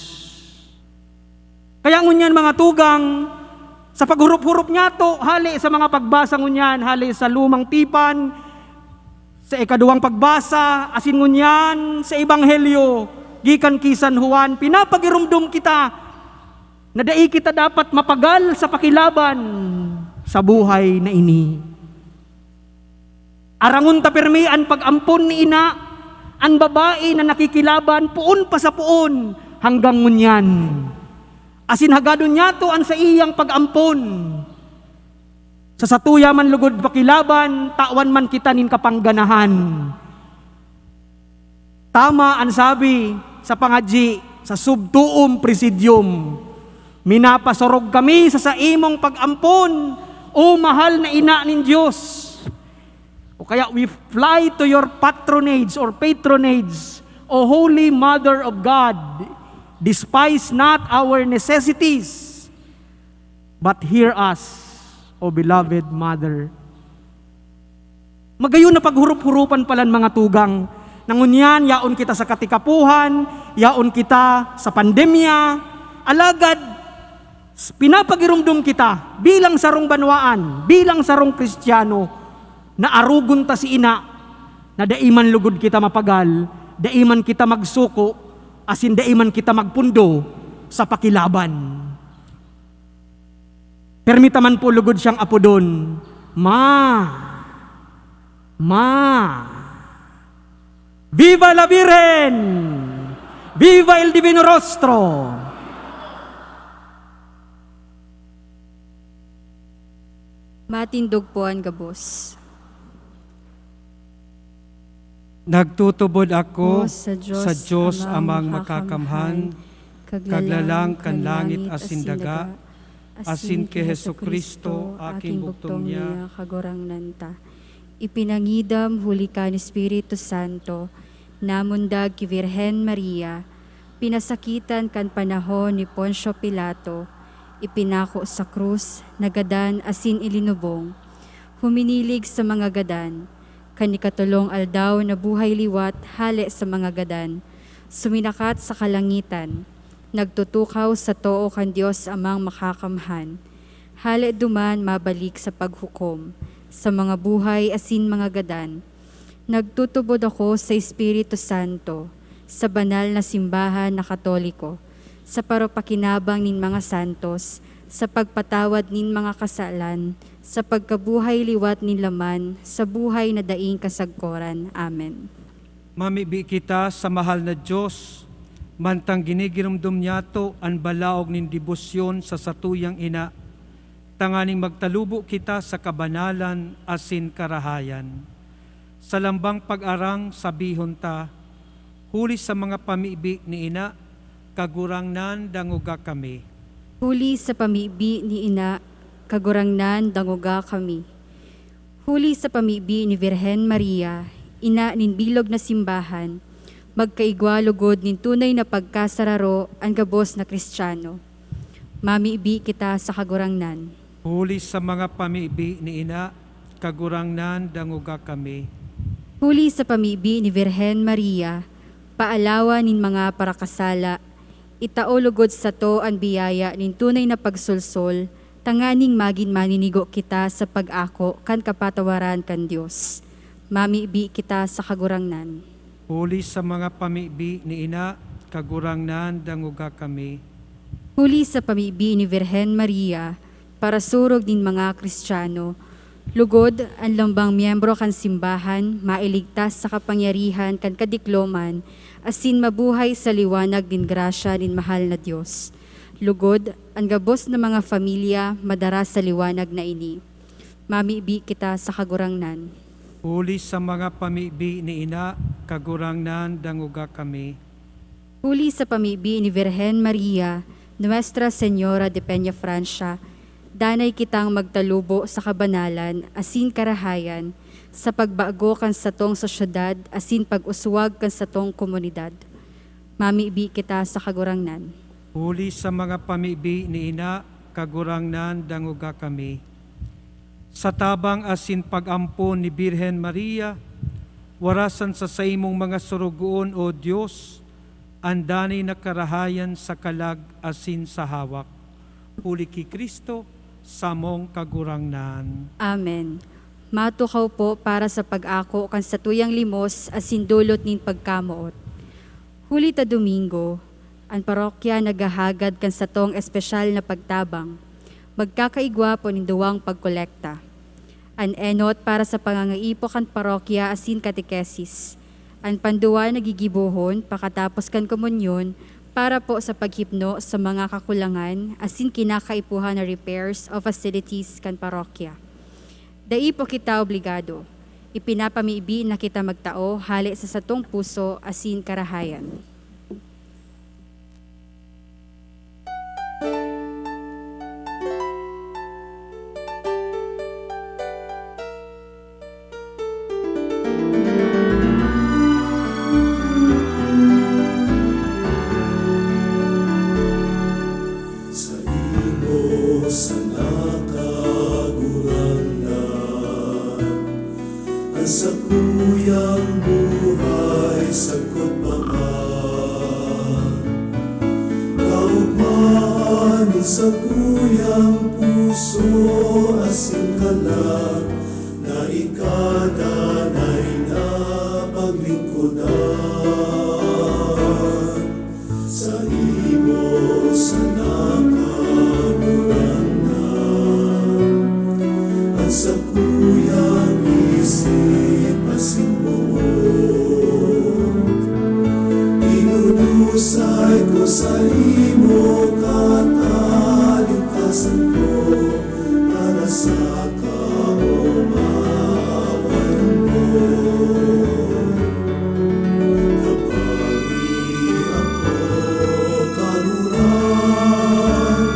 kaya ngunyan mga tugang, sa paghurup-hurup niya to, hali sa mga pagbasa ngunyan, hali sa lumang tipan, sa ikaduwang pagbasa, asin ngunyan, sa Ebanghelyo, gikan kisan Juan, pinapagirumdum kita, na dai kita dapat mapagal sa pakilaban sa buhay na ini. Arangon ta permian pag-ampon ni ina, ang babae na nakikilaban, puon pa sa puon, hanggang ngunyan. Asin hagadon niya to ang sa iyang pag-ampon. Sa satuya man lugod pakilaban, tawan man kita nin kapangganahan. Tama ang sabi sa pangadji, sa subtuom presidium, minapasorog kami sa imong pag-ampon, o mahal na ina nin Diyos. O kaya we fly to your patronage or patronage, O Holy Mother of God. Despise not our necessities, but hear us, O beloved Mother. Magayon na paghurup-hurupan palan mga tugang, nangunyan, yaon kita sa katikapuhan, yaon kita sa pandemya, alagad, pinapagirumdum kita bilang sarong banwaan, bilang sarong Kristiyano, na arugon ta si ina, na daiman lugod kita mapagal, daiman kita magsuko, asin daiman kita magpundo sa pakilaban. Permitaman po lugod siyang apodon, Viva la Virgen! Viva el Divino Rostro! Matindog po ang gabos. Nagtutubod ako sa sa Diyos amang makakamhan, kaglalang kan langit asin daga, asin ke Jesucristo aking bugtong niya, kagorang nanta. Ipinangidam huli ka ni Espiritu Santo, namundag ki Virhen Maria, pinasakitan kan panahon ni Poncio Pilato, ipinako sa krus, nagadan asin ilinubong, huminilig sa mga gadan, kanikatulong aldaw na buhay liwat hale sa mga gadan, suminakat sa kalangitan, nagtutukaw sa too kan Diyos amang makakamhan, hale duman mabalik sa paghukom, sa mga buhay asin mga gadan, nagtutubod ako sa Espiritu Santo, sa banal na simbahan na Katoliko, sa paropakinabang nin mga santos, sa pagpatawad nin mga kasalan, sa pagkabuhay liwat nin laman, sa buhay na daing kasagkoran. Amen. Mamibi kita sa mahal na Diyos, mantang ginigirumdum niya to ang balaog nin debosyon sa satuyang ina, tanganing magtalubo kita sa kabanalan asin karahayan. Sa lambang pag-arang sabihon ta, huli sa mga pamibi ni ina, kagurangnan danguga kami. Huli sa pamibi ni ina, kagurangnan danguga kami. Huli sa pamibi ni Virhen Maria, ina nin bilog na simbahan, magkaigwalugod nin tunay na pagkasararo ang gabos na Kristiyano. Mamibi kita sa kagurangnan. Huli sa mga pamibi ni ina, kagurangnan danguga kami. Huli sa pamibi ni Virhen Maria, paalawa nin mga parakasala, itaolugod sa to ang biyaya nin tunay na pagsulsol, tanganing magin maninigo kita sa pag-ako kan kapatawaran kan Diyos. Mamibi kita sa kagurangnan. Huli sa mga pamibi ni ina, kagurangnan danguga kami. Huli sa pamibi ni Virhen Maria, para surog din mga Kristiyano, lugod ang lambang miyembro kan simbahan, mailigtas sa kapangyarihan kan kadikloman, asin mabuhay sa liwanag din grasya din mahal na Diyos. Lugod ang gabos na mga familia, madara sa liwanag na ini. Mamibi kita sa kagurangnan. Huli sa mga pamibi ni ina, kagurangnan danguga kami. Huli sa pamibi ni Virhen Maria, Nuestra Señora de Peñafrancia, danay kitang magtalubo sa kabanalan, asin karahayan, sa pagbago kan sa tong sosyedad, asin pag-uswag kan sa tong komunidad. Mamibi kita sa kagurangnan. Huli sa mga pamibi ni ina, kagurangnan danguga kami. Sa tabang asin pag-ampon ni Birhen Maria, warasan sa saimong mga surugoon o Diyos, andani na karahayan sa kalag asin sa hawak. Huli ki Kristo, samong kagurangnan. Amen. Matukaw po para sa pag-ako kan sa tuyang limos asin dulot nin pagkamuot. Huli ta Domingo, ang parokya nagahagad kan sa tong espesyal na pagtabang. Magkakaigwa po nin duwang pagkolekta. An enot para sa pangangaipo kan parokya asin katekesis. Ang panduwa nagigibuhon pakatapos kan komunyon para po sa paghipno sa mga kakulangan asin kinakaipuhan na repairs of facilities kan parokya. Dai po kita obligado. Ipinapamiibi na kita magtao hali sa satong puso asin karahayan. Sa kuyang buhay, sagot mga kaugmaan sa kuyang puso, asin kalag na ikadanay na paglingkudan. Sa imo sa nakaguranan, at sa kuyang isip asin buot, inunusay ko sa imo katalingkasan ko, para sa kaumawan mo. Kapagi ako karurangan,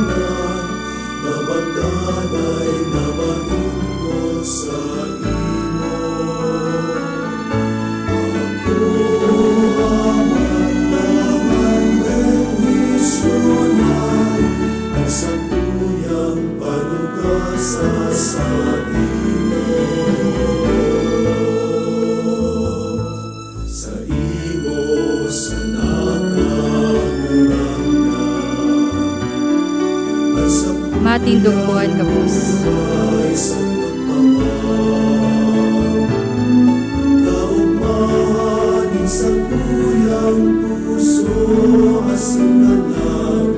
nabagdanay na malingkod sa sa kuyang panugasa sa imo, sa imo sa nakagurangnan, at sa Matindugpuan kapos. buhay sa pagpawag, kaugmanin sa kuyang puso, asin anak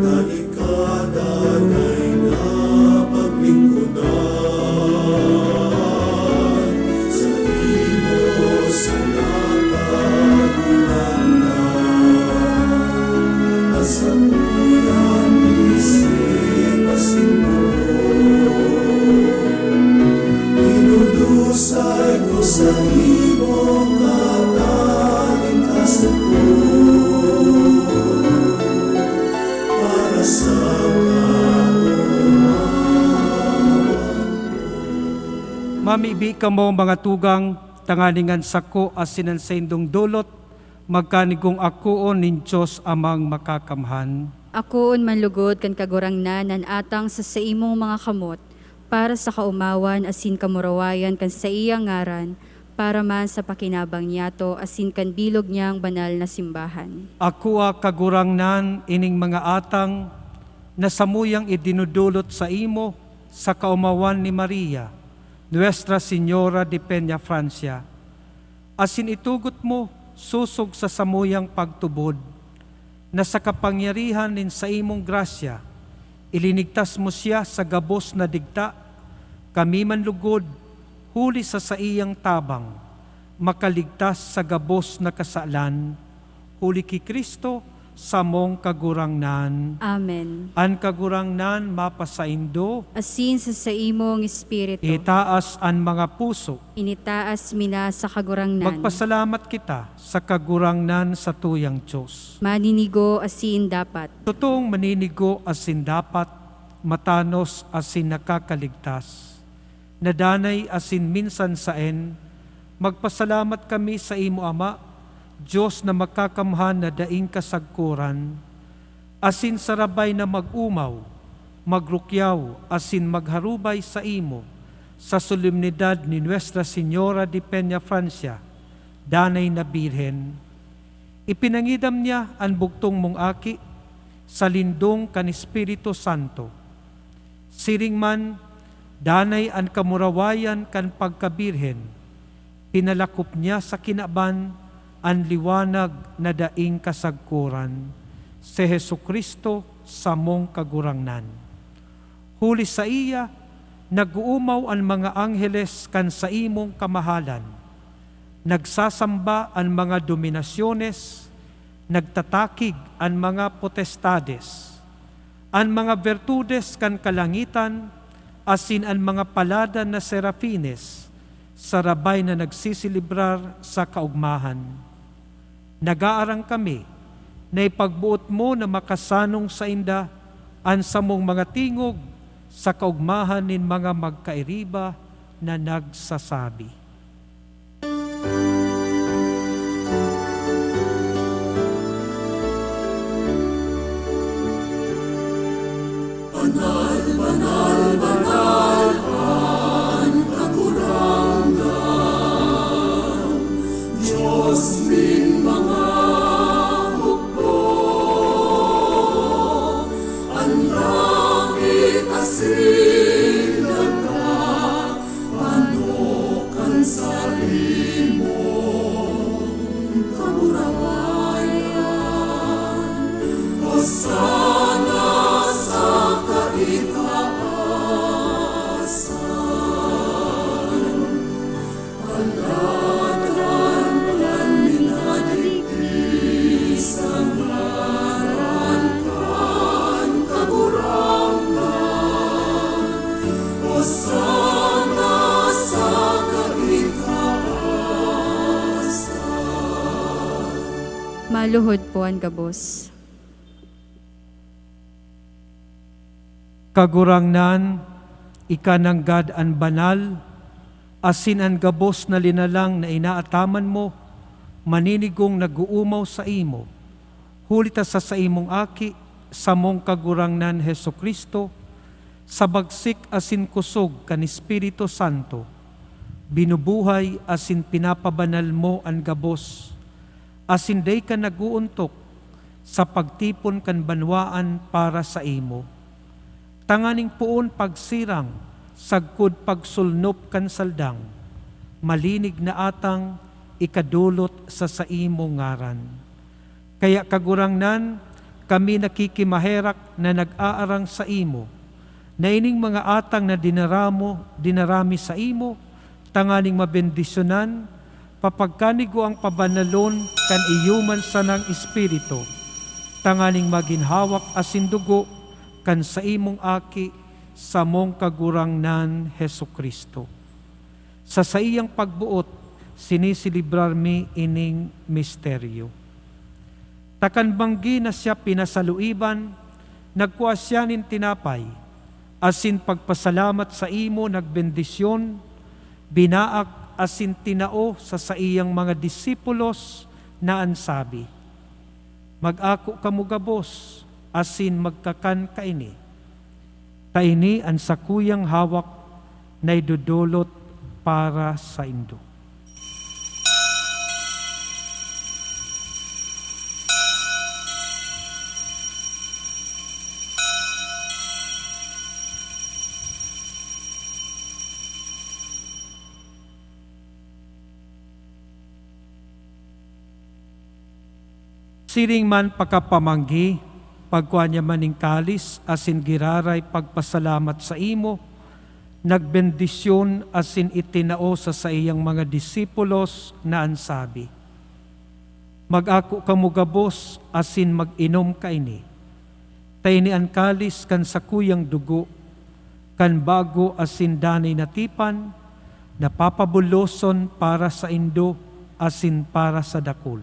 na ikadanay na paglingkudan. Sa imo sa nakagurangnan, at sa kuyang isip asin buot, inudusay ko sa imo katalingkasan ko, para sa Mamibi ka mo mga tugang, tanganingan sako asinan sa indong dulot, magkanigong akuon nin Diyos amang makakamhan. Akoon manlugod kan kagurangnan nan atang sa imong mga kamot, para sa kaumawan asin kamurawayan kan sa iyang ngaran, para man sa pakinabang niyato asin kan bilog niyang banal na simbahan. Ako kagurangnan ining mga atang na samuyang idinudulot sa imo sa kaumawan ni Maria, Nuestra Señora de Peña Francia. Asin itugot mo susog sa samuyang pagtubod, na sa kapangyarihan nin sa imong grasya, ilinigtas mo siya sa gabos na digta, kami manlugod, huli sa iyang tabang, makaligtas sa gabos na kasalan, huli ki Kristo, samong kagurangnan. Amen. An kagurangnan mapasaindo, Asin sa imong espiritu, itaas an mga puso, initaas mina sa kagurangnan. magpasalamat kita sa kagurangnan sa tuyang Diyos. Maninigo asin dapat. Totoong maninigo asin dapat, matanos asin nakakaligtas. Nadanay asin minsan saen, magpasalamat kami sa imo Ama, Diyos na makakamhan na daing kasagkuran, asin sarabay na mag-umaw, magrukyaw, asin magharubay sa imo, sa solemnidad ni Nuestra Señora de Peña Francia, danay na Birhen. Ipinangidam niya ang bugtong mong aki sa lindong kan Espiritu Santo. Siring man, danay ang kamurawayan kan pagkabirhen, pinalakop niya sa kinaban ang liwanag na daing kasagkuran, si Jesucristo sa mong kagurangnan. Huli sa iya, nag-uumaw ang mga angheles kan sa imong kamahalan, nagsasamba ang mga dominasyones, nagtatakig ang mga potestades, ang mga virtudes kan kalangitan, asin ang mga palada na serafines, sarabay na nagsisilibrar sa kaugmahan. Nag-aarang kami na ipagbuot mo na makasanong sa inda ang samong mga tingog sa kaugmahan nin mga magkairiba na nagsasabi. Banal, banal, banal, ang kagurangan, Diyos min mga hukbo, ang langit asin daga, panokan sa imong kamurawayan, Hosana sa kaitaasan, paladan ang minadigis ang ngaran kan kagurangan, Hosana sa kaitaasan. Maluhod po ang gabos. Kagurangnan, ikananggad ang banal, asin ang gabos na linalang na inaataman mo, maninigong nag-uumaw sa imo, hulita sa imong aki, sa mong kagurangnan Jesucristo, sa bagsik asin kusog kan Espiritu Santo, binubuhay asin pinapabanal mo ang gabos, asin day ka nag-uuntok sa pagtipon kan banwaan para sa imo. Tanganing puon pagsirang, sagkod pagsulnop kan saldang, malinig na atang ikadulot sa imo ngaran. Kaya kagurangnan, kami nakikimaherak na nag-aarang sa imo, na ining mga atang na dinarami sa imo, tanganing mabendisyonan, papagkanigo ang pabanalon kan iyuman sa ng Espiritu, tanganing maginhawak asin dugo, kan sa imong aki sa mong kagurangnan Jesucristo. Sa iyang pagbuot, sinisilibrar mi ining misteryo. Takan banggi na siya pinasaluiban, nagkuha siya nin tinapay, asin pagpasalamat sa imo nagbendisyon, binaak asin tinao sa iyang mga disipulos na ansabi, mag-ako kamugabos, asin magkakan kaini. Kaini ang sakuyang hawak na idudulot para sa indo. Siring man pagkapamanggi, pagkuha niya maning kalis, asin giraray pagpasalamat sa imo, nagbendisyon asin itinao sa iyang mga disipulos na ansabi, mag-ako kamugabos asin mag-inom kaini. Tayni ang kalis kan sakuyang dugo, kan bago asin danay natipan, napapabuloson para sa indo asin para sa dakul.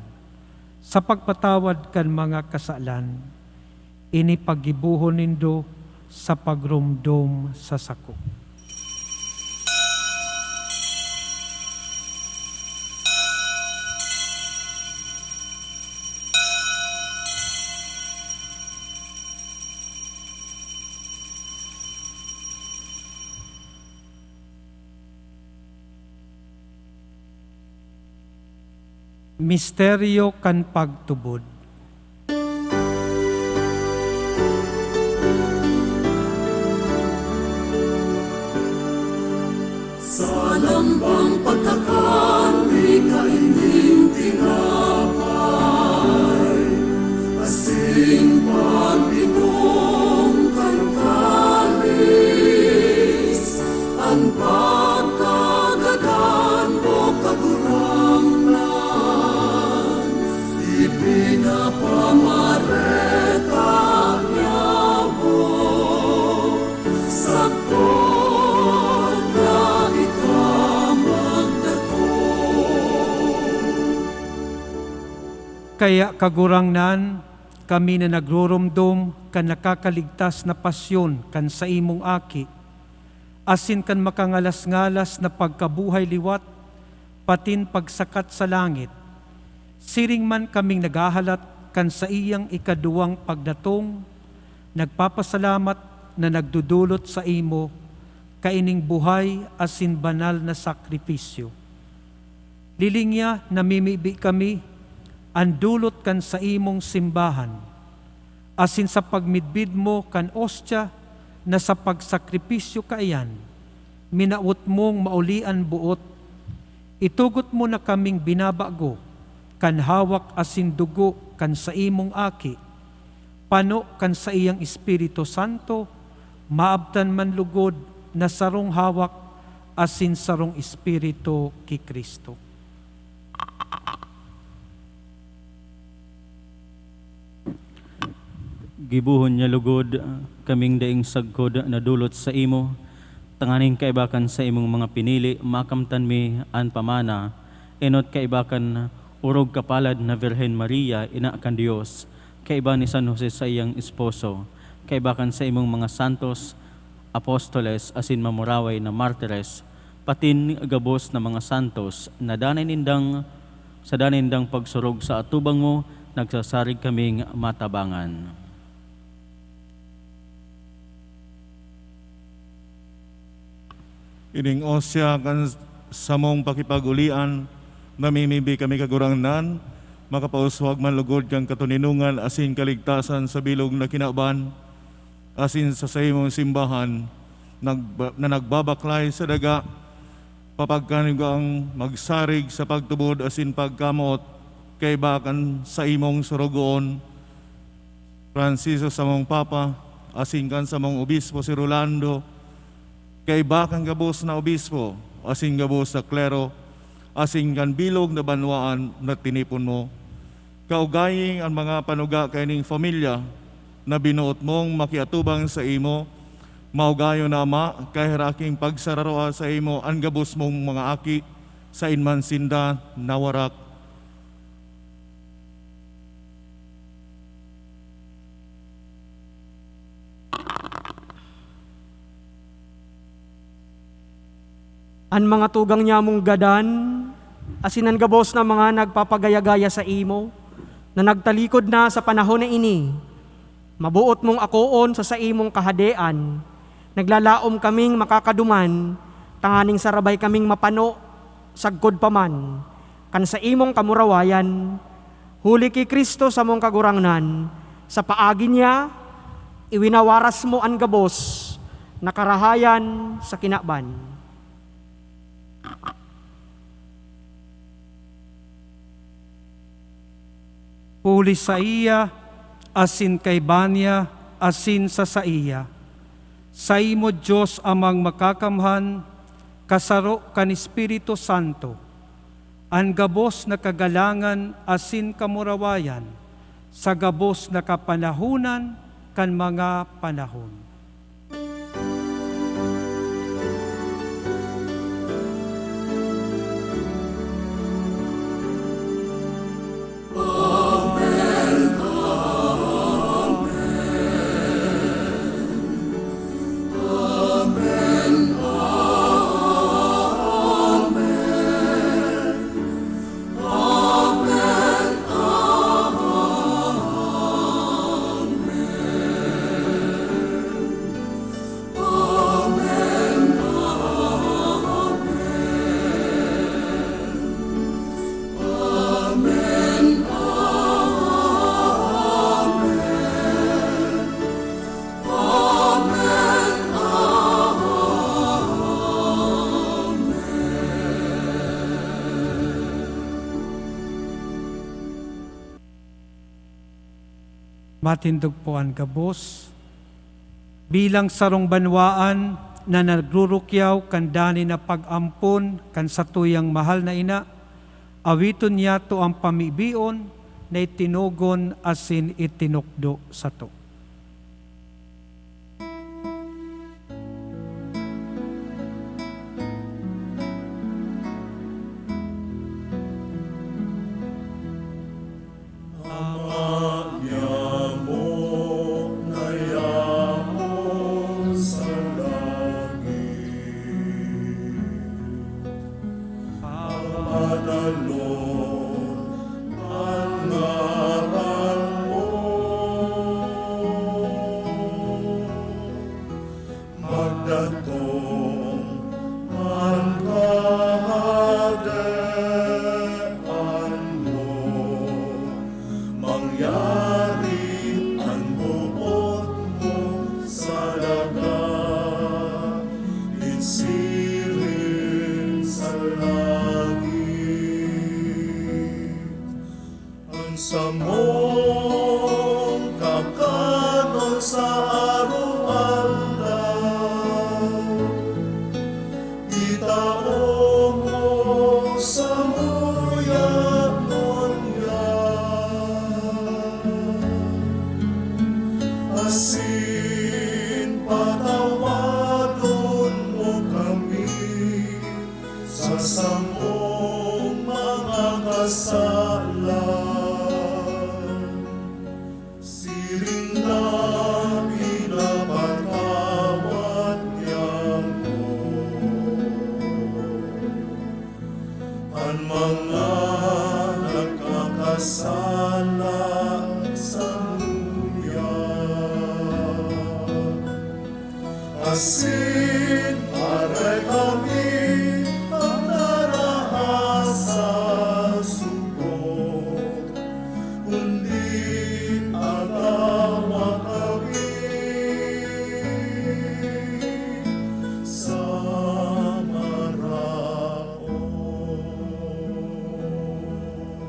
Sa pagpatawad kan mga kasalan, ini pagibuhon nindo sa pagrumdom sa sako. Misteryo kan pagtubod. Sa lambang pagkakamay kainin tinapay, asing pag-inom kan kalis, ang pagkagagan mo kagurangnan, ipinapamareta niya mo sa kaya kagurangnan, kami na nagrurumdum kan nakakaligtas na pasyon kan sa imong aki, asin kan makangalas-ngalas na pagkabuhay liwat, patin pagsakat sa langit. Siring man kaming naghahalat kan sa iyang ikaduwang pagdatong, nagpapasalamat na nagdudulot sa imo, kaining buhay asin banal na sakripisyo. Lilingya namimibi kami, andulot kan sa imong simbahan, asin sa pagmidbid mo kan ostya na sa pagsakripisyo kaayan, minaot mong maulian buot, itugot mo na kaming binabago, kan hawak asin dugo kan sa imong aki, pano kan sa iyang Espiritu Santo, maabtan man lugod na sarong hawak asin sarong Espiritu ki Kristo. Gibuhon niya lugod, kaming daing sagkod na dulot sa imo, tanganing kaibakan sa imong mga pinili, makamtan mi an pamana, enot kaibakan urog kapalad na Virhen Maria, ina kan Dios, kaiba ni San Jose sa iyang esposo, kaibakan sa imong mga santos, apostoles, asin mamuraway na martires, patin gabos na mga santos, na sa danindang pagsurog sa atubang mo, nagsasarig kaming matabangan. Ining osya kan samong pakipagulian, namimibi kami kagurangnan, makapauswag man lugod kang katuninungan asin kaligtasan sa bilog na kinaban, asin sa imong simbahan, na nagbabaklay sa daga, papagkanigang magsarig sa pagtubod asin pagkamot, kay bakan sa imong surugoon, Francisco sa mong Papa, asin kan sa mong Obispo si Rolando, kay bakang gabos na obispo, asing gabos na klero, asing kan bilog na banwaan na tinipon mo. Kaugaying ang mga panuga kaining familia na binuot mong makiatubang sa imo, maugayo na ama, kahiraking pagsararoa sa imo, ang gabos mong mga aki, sa inman sinda nawarak. An mga tugang niya mong gadan, asinan gabos na mga nagpapagaya-gaya sa imo, na nagtalikod na sa panahon na ini. Mabuot mong akoon sa imong kahadean, naglalaom kaming makakaduman, tanganing sarabay kaming mapano, sagkod paman, kan sa imong kamurawayan, huli ki Kristo sa mong kagurangnan, sa paagi niya, iwinawaras mo an gabos, nakarahayan sa kinaban. Huli sa iya, asin kay Banya, asin sa iya. Sa imo Diyos amang makakamhan, kasaro kan Espiritu Santo, ang gabos na kagalangan asin kamurawayan, sa gabos na kapanahunan kan mga panahon. matindog po ang gabos, bilang sarong banwaan na nagrurukyaw kandani na pag-ampon kan sa tuyang mahal na ina, awiton niya to ang pamibion na itinugon asin itinukdo sa to.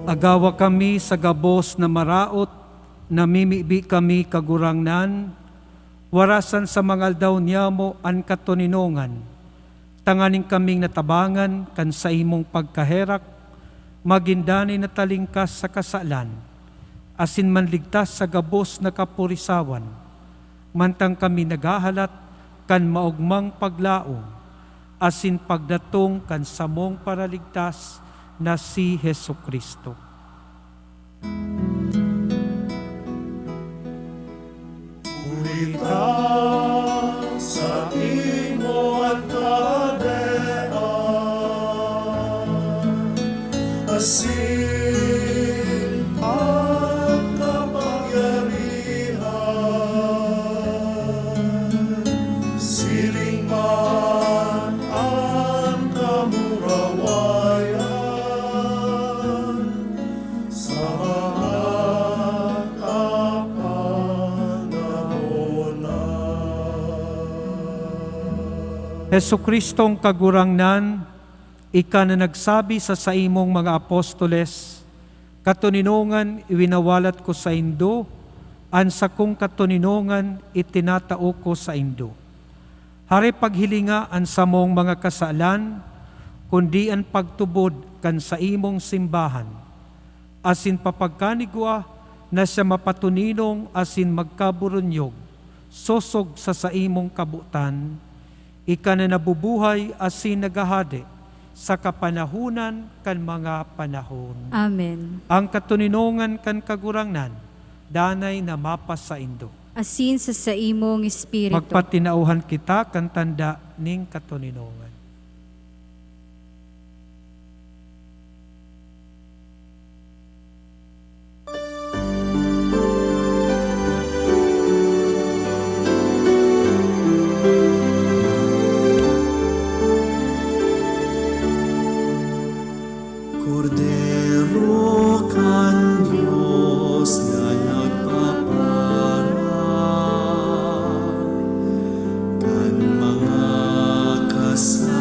Agawa kami sa gabos na maraot, namimibi kami kagurangnan, warasan sa mga aldaw niyamo an katoninongan, tanganing kaming natabangan kan sa imong pagkaherak, magindani na talingkas sa kasalan, asin manligtas sa gabos na kapurisawan, mantang kami nagahalat kan maugmang paglaong, asin pagdatong kan samong paraligtas na si Jesucristo. Urita sa imo at kadean, asin ang kapangyarihan, siling man ang kamurawayan, Jesukristong kagurangnan, ika na nagsabi sa imong mga apostoles, katoninongan iwinawalat ko sa indo, an sa kong katoninongan itinatao ko sa indo. Hari paghilinga an samong mga kasalan, kundi ang pagtubod kan sa imong simbahan, asin papagkanigwa na siya mapatuninong asin magkaburunyog, sosog sa imong kabutan, ika na nabubuhay asin nagahade sa kapanahunan kan mga panahon. Amen. Ang katuninongan kan kagurangnan, danay na mapas sa indo. Asin sa imong espiritu. Magpatinauhan kita kan tanda ning katuninongan. Kan mga kasal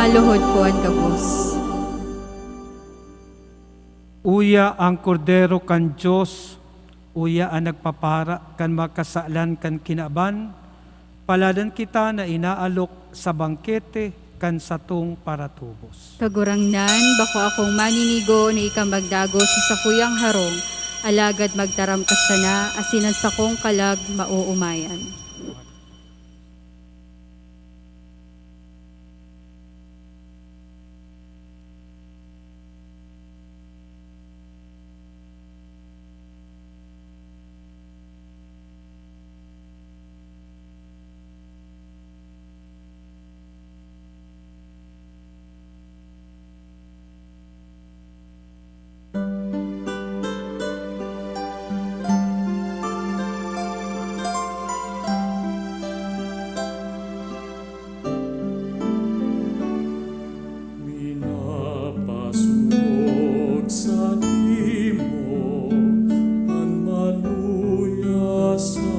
maluhod po ang gabos. Uya ang kordero kan Diyos, uya ang nagpapara kan makasalan kan kinaban, paladan kita na inaalok sa bangkete kan satong paratubos. Kagurangnan, bako akong maninigo na ikamagdago sa sakuyang harong, alagad magtaram ka sana, asinan sa kong kalag mauumayan. Minapasunog sa imo ang maluya sa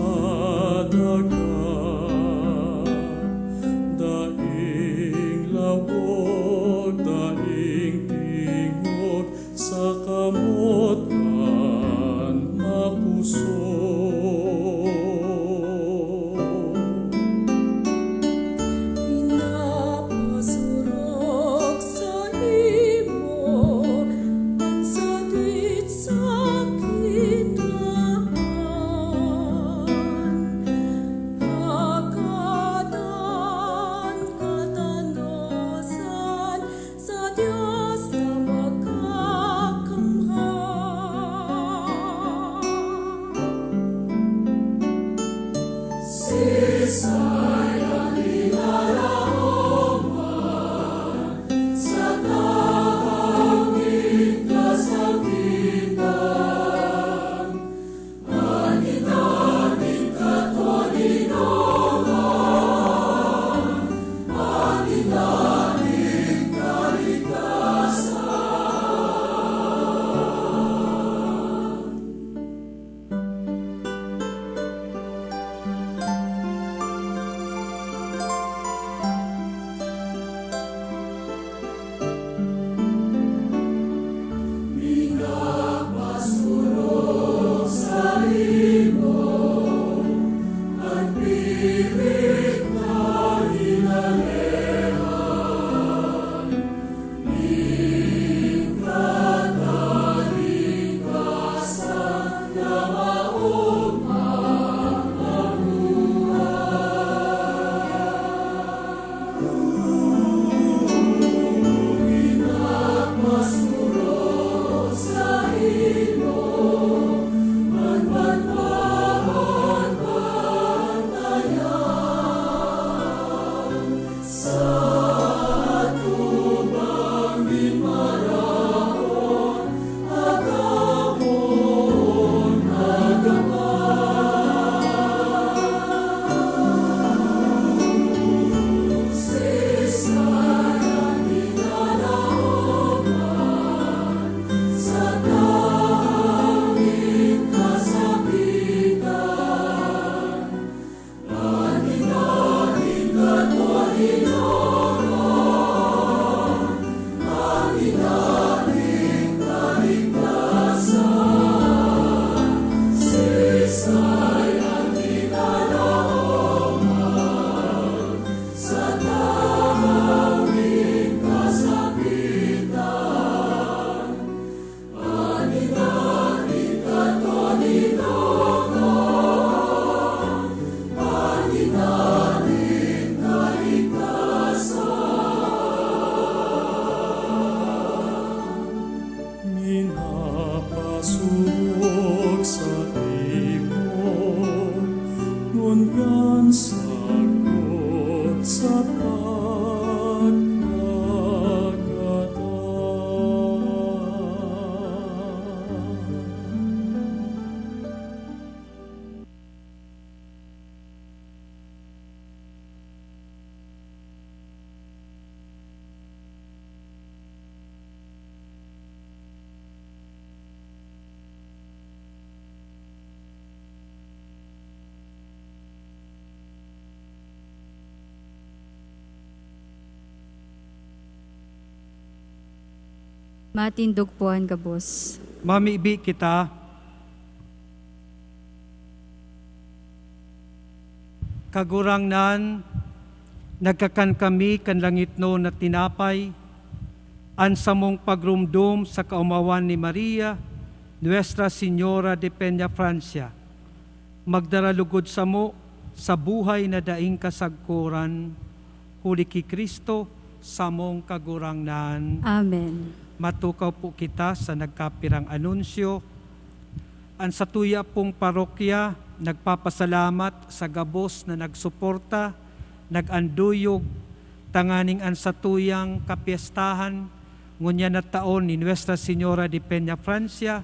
daga, daing lawog, daing tingog sa kamot kan makusog. Pinapasurok sa imo ang sadit sa kitaan, hakadan katanosan sa Diyos na makakamhan. Sisaya nilaraoman sa tanging kasakitan, aninaning katolinongan, aninaning kaligtasan. Minapasunog sa imo ang pilit na hinalehan, ingkat na ligtasan na maugmang mabuhay. Minapasunog sa imo ang banbangan bantayan, sa tubang din maraon, agamon agaman. Sisaya nilalaoman sa tanging kasakitan, aninaning katolinongan, Matindog po ang gabos. Mamiibi kita. Kagurang nan, nagkakan kami kan langit no na tinapay, ansa mong pagrumdum sa kaumawan ni Maria, Nuestra Señora de Peña Francia, magdaralugod sa mo sa buhay na daing kasagkuran, huli ki Kristo sa mong kagurangnan. Amen. Matukaw po kita sa nagkapirang anunsyo. Ang satuya pong parokya, nagpapasalamat sa gabos na nagsuporta, nag-anduyog, tanganing ang satuyang kapiestahan, ngunya na taon ni Nuestra Señora de Peña Francia,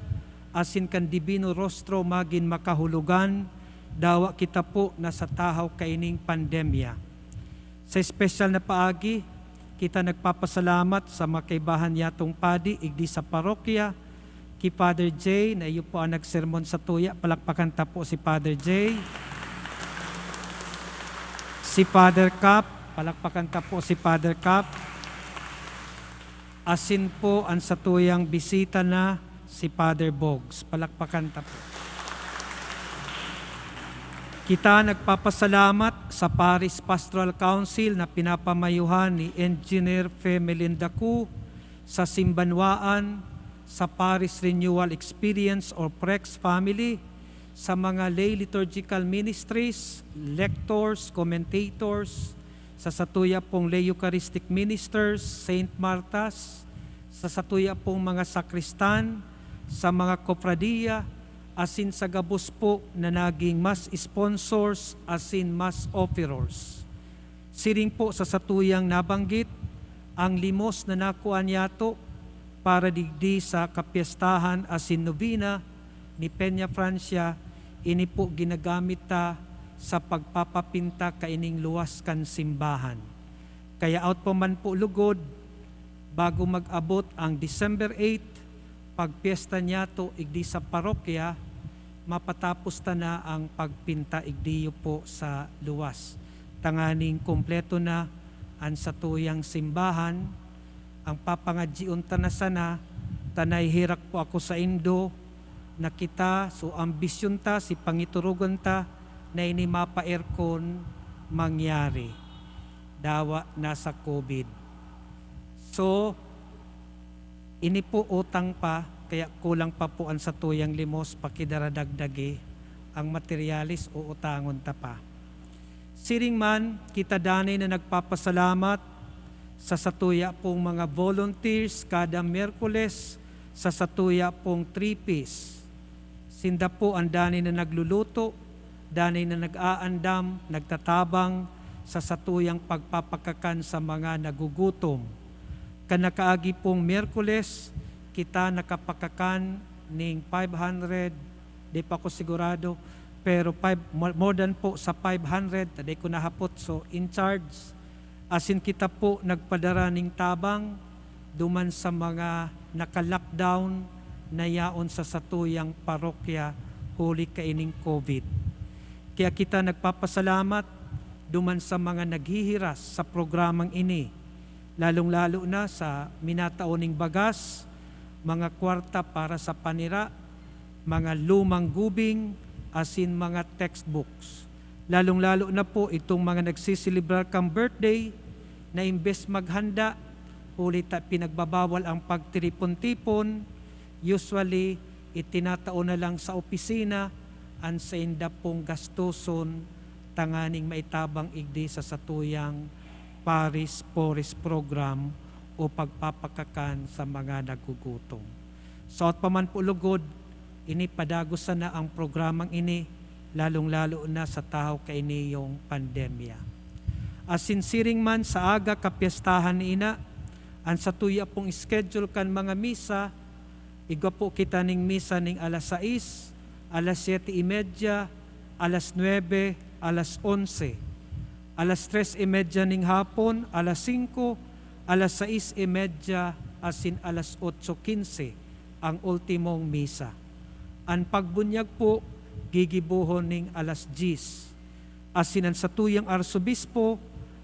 asin kan Divino Rostro magin makahulugan, dawa kita po na sa tahaw kaining pandemya. Sa espesyal na paagi, kita nagpapasalamat sa makaibahan yatong padi, igdi sa parokya, ki Father J, na iyo po ang nagsermon sa tuya. Palakpakan ta po si Father J. Si Father Cap, palakpakan ta po si Father Cap. Asin po ang sa tuyang bisita na si Father Bogs. Palakpakan ta po. Kita nagpapasalamat sa Paris Pastoral Council na pinapamayuhan ni Engineer Fe Melinda Cu, sa Simbanwaan, sa Paris Renewal Experience or PREX family, sa mga lay liturgical ministries, lectors, commentators, sa satuya pong lay Eucharistic ministers, Saint Martas, sa satuya pong mga sakristan, sa mga kofradiya, asin sa gabos po na naging mas sponsors, asin mas offerors. Siring po sa satuyang nabanggit, ang limos na nakuan yato para digdi sa kapiestahan asin novena ni Peña Francia, ini po ginagamit ta sa pagpapapinta kaining luwas kan simbahan. Kaya out po man po lugod, bago mag-abot ang December 8, pagpiesta niya to igdi sa parokya, mapatapos ta na ang pagpinta igdiyo po sa luwas. Tanganing kompleto na ang satuyang simbahan, ang papangadjiun ta na sana, tanay hirak po ako sa Indo, na kita, so ambisyon ta, si pangiturugan ta, na ini mapa-aircon mangyari. Dawa nasa COVID. So, ini po utang pa, kaya kulang pa po ang satuyang limos, pakidaradagdagi, ang materialis o utangon ta pa. Siring man, kita danay na nagpapasalamat sa satuya pong mga volunteers kada Miyerkules, sa satuya pong 3-piece. Sinda po ang danay na nagluluto, danay na nag-aandam, nagtatabang sa satuyang pagpapakakan sa mga nagugutom. Kanakaagi pong Miyerkules, kita nakapakakan ning 500, di pa ko sigurado, pero more than po sa 500, taday ko nahapot, so in charge. Asin kita po nagpadara ning tabang duman sa mga naka-lockdown na yaon sa satuyang parokya huli kaining COVID. Kaya kita nagpapasalamat duman sa mga naghihiras sa programang ini, lalong-lalo na sa minataoning bagas, mga kwarta para sa panira, mga lumang gubing, asin mga textbooks. Lalong-lalo na po itong mga nagsisilibrar kang birthday, na imbes maghanda, huli ta pinagbabawal ang pagtiripon-tipon, usually itinataon na lang sa opisina, ang sa inda pong gastuson, tanganing maitabang igdi sa satuyang Paris Poris Program o pagpapakakan sa mga nagugutom. So at paman po lugod, ini padagosan na ang programang ini, lalong-lalo na sa tao kaini yung pandemya. Asin siring man sa aga kapiestahan ni ina, ang satuya pong schedule kan mga misa, igwa po kita ning misa ning alas 6, alas 7:30, alas 9, alas 11, alas 3:30 ning hapon, alas 5, alas 6:30, asin alas 8:15 ang ultimong misa. Ang pagbunyag po, gigibuhon ning alas 10. Asin ang satuyang arsobispo,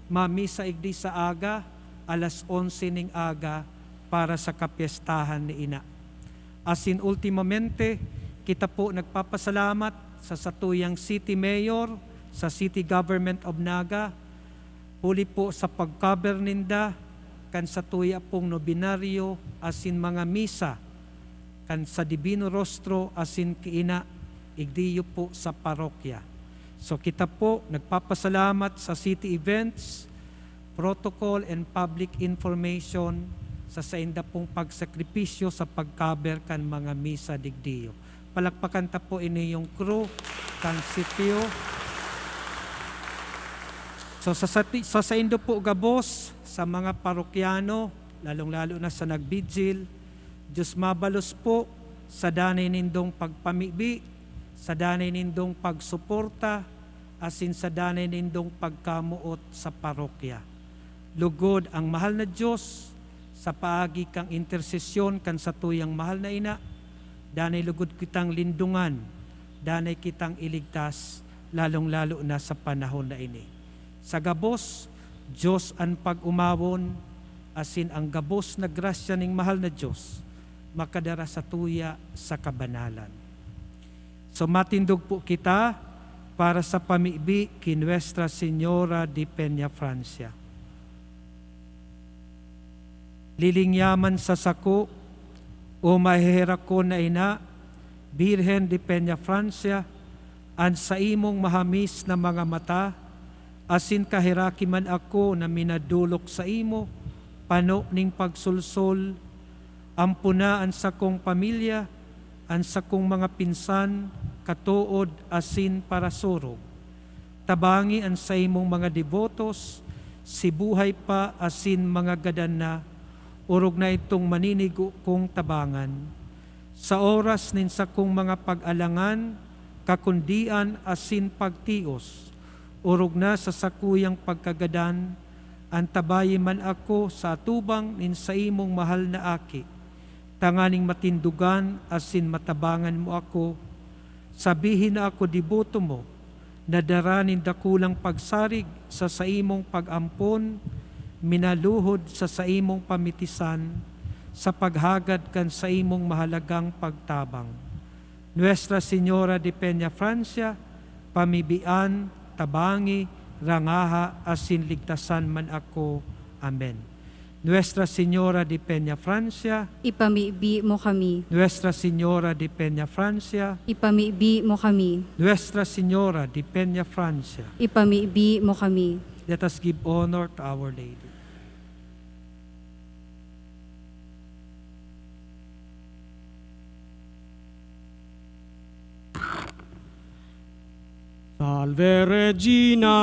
mamisa igdi sa aga, alas 11 ning aga, para sa kapiestahan ni Ina. Asin ultimamente, kita po nagpapasalamat sa satuyang City Mayor, sa City Government of Naga, huli po sa pagcover ninda, kan sa tuya pong nobinaryo, asin mga misa, kan sa Divino Rostro, asin kiina, igdiyo po sa parokya. So kita po nagpapasalamat sa city events, protocol and public information, sa sainda pong pagsakripisyo sa pagcover kan mga misa digdiyo. Palakpakan ta po ini yung crew, kan sitio. So sa saindo po gabos, sa mga parokyano, lalong-lalo na sa nagbigil, Diyos mabalos po sa danay nindong pagpamibi, sa danay nindong pagsuporta, asin sa danay nindong pagkamuot sa parokya. Lugod ang mahal na Diyos, sa paagi kang intersesyon kan sa tuyang mahal na Ina, danay lugod kitang lindungan, danay kitang iligtas, lalong-lalo na sa panahon na ini. Sa gabos, Diyos ang pag-umawon, asin ang gabos na grasya ning mahal na Diyos, makadara sa tuya sa kabanalan. So matindog po kita para sa pamibi kin Nuestra Señora de Peña Francia. Lilingyaman sa sako, o mahihira ko na Ina, Birhen de Peña Francia, an sa imong mahamis na mga mata, asin kahiraki man ako na minadulok sa imo, pano ning pagsulsol, ampunaan sa kong pamilya, an sa kong mga pinsan, katuod asin para surog. Tabangi an sa imong mga devotos, sibuhay pa asin mga gadan na, urog na itong maninigo kong tabangan. Sa oras nin sa kong mga pag-alangan, kakundian asin pagtios, urog na sa sakuyang pagkagadan, antabayi man ako sa atubang nin sa imong mahal na aki, tanganing matindugan asin matabangan mo ako, sabihin na ako diboto mo, na daranin dakulang pagsarig sa imong pag-ampon, minaluhod sa imong pamitisan, sa paghagad kan sa imong mahalagang pagtabang. Nuestra Señora de Peña Francia, pamibian, tabangi, rangaha, asin ligtasan man ako. Amen. Nuestra Señora de Peña Francia, ipamibi mo kami. Nuestra Señora de Peña Francia, Ipamibi mo kami. Nuestra Señora de Peña Francia. Ipamibi mo kami. Let us give honor to Our Lady. Salve Regina,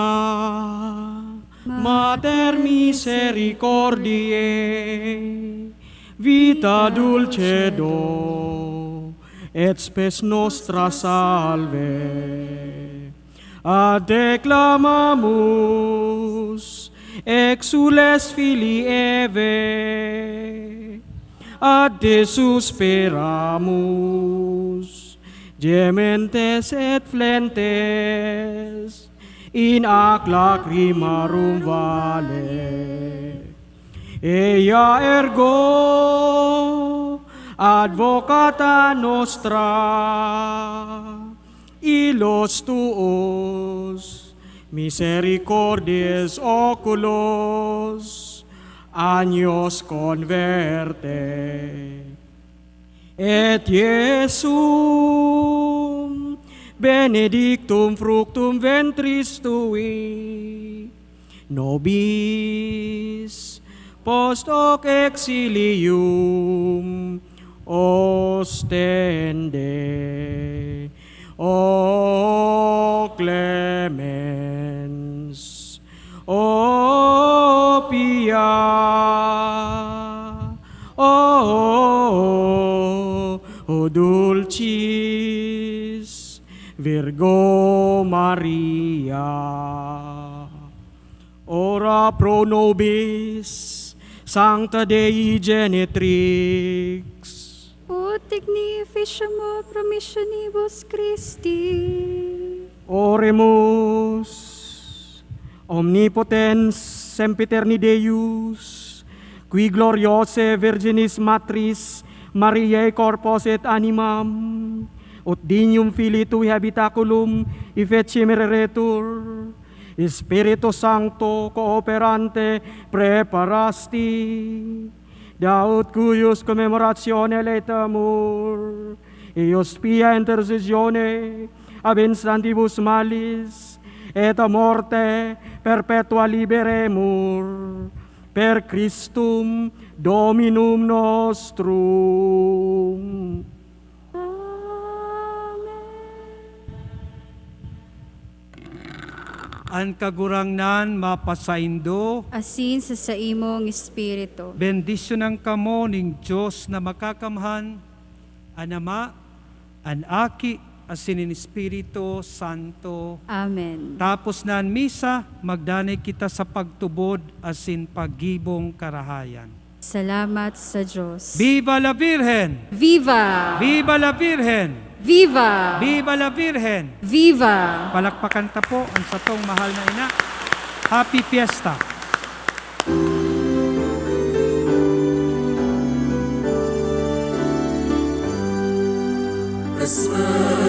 Mater misericordiae, vita dulcedo, et spes nostra salve. Ad declamamus, exules filii Eve, ad te susperamus, gementes et flentes, in ac lacrimarum vale. Ea ergo, advocata nostra, ilos tuos, misericordies oculos, años converte. Et Iesum benedictum fructum ventris tui, nobis post hoc exilium ostende. O clemens, o pia, o dulcis Virgo Maria, ora pro nobis sancta Dei Genitrix, Ut dignificiamo promissionibus Christi. Oremus. Omnipotens sempiterni Deus, qui gloriose Virginis Matris, Mariae corpus et animam, ut dignum Filii Tui habitaculum efficimeretur, Spiritus Sancto cooperante preparasti, daut cuius commemoratione letamur, eius pia intercessione ab instantibus malis, et a morte perpetua liberemur, per Christum Dominum nostrum. An kagurangnan mapasaindo, asin sa imong espiritu. bendisyonan kamo ning Diyos na makakamhan, an Ama, an Aki, asin in Espiritu Santo. Amen. Tapos na ang misa, magdanay kita sa pagtubod asin paggibong karahayan. Salamat sa Diyos. Viva la Virgen! Viva! Viva la Virgen! Viva! Viva la Virgen! Viva! Palakpakan ta po ang satong mahal na ina. Happy Fiesta! Espere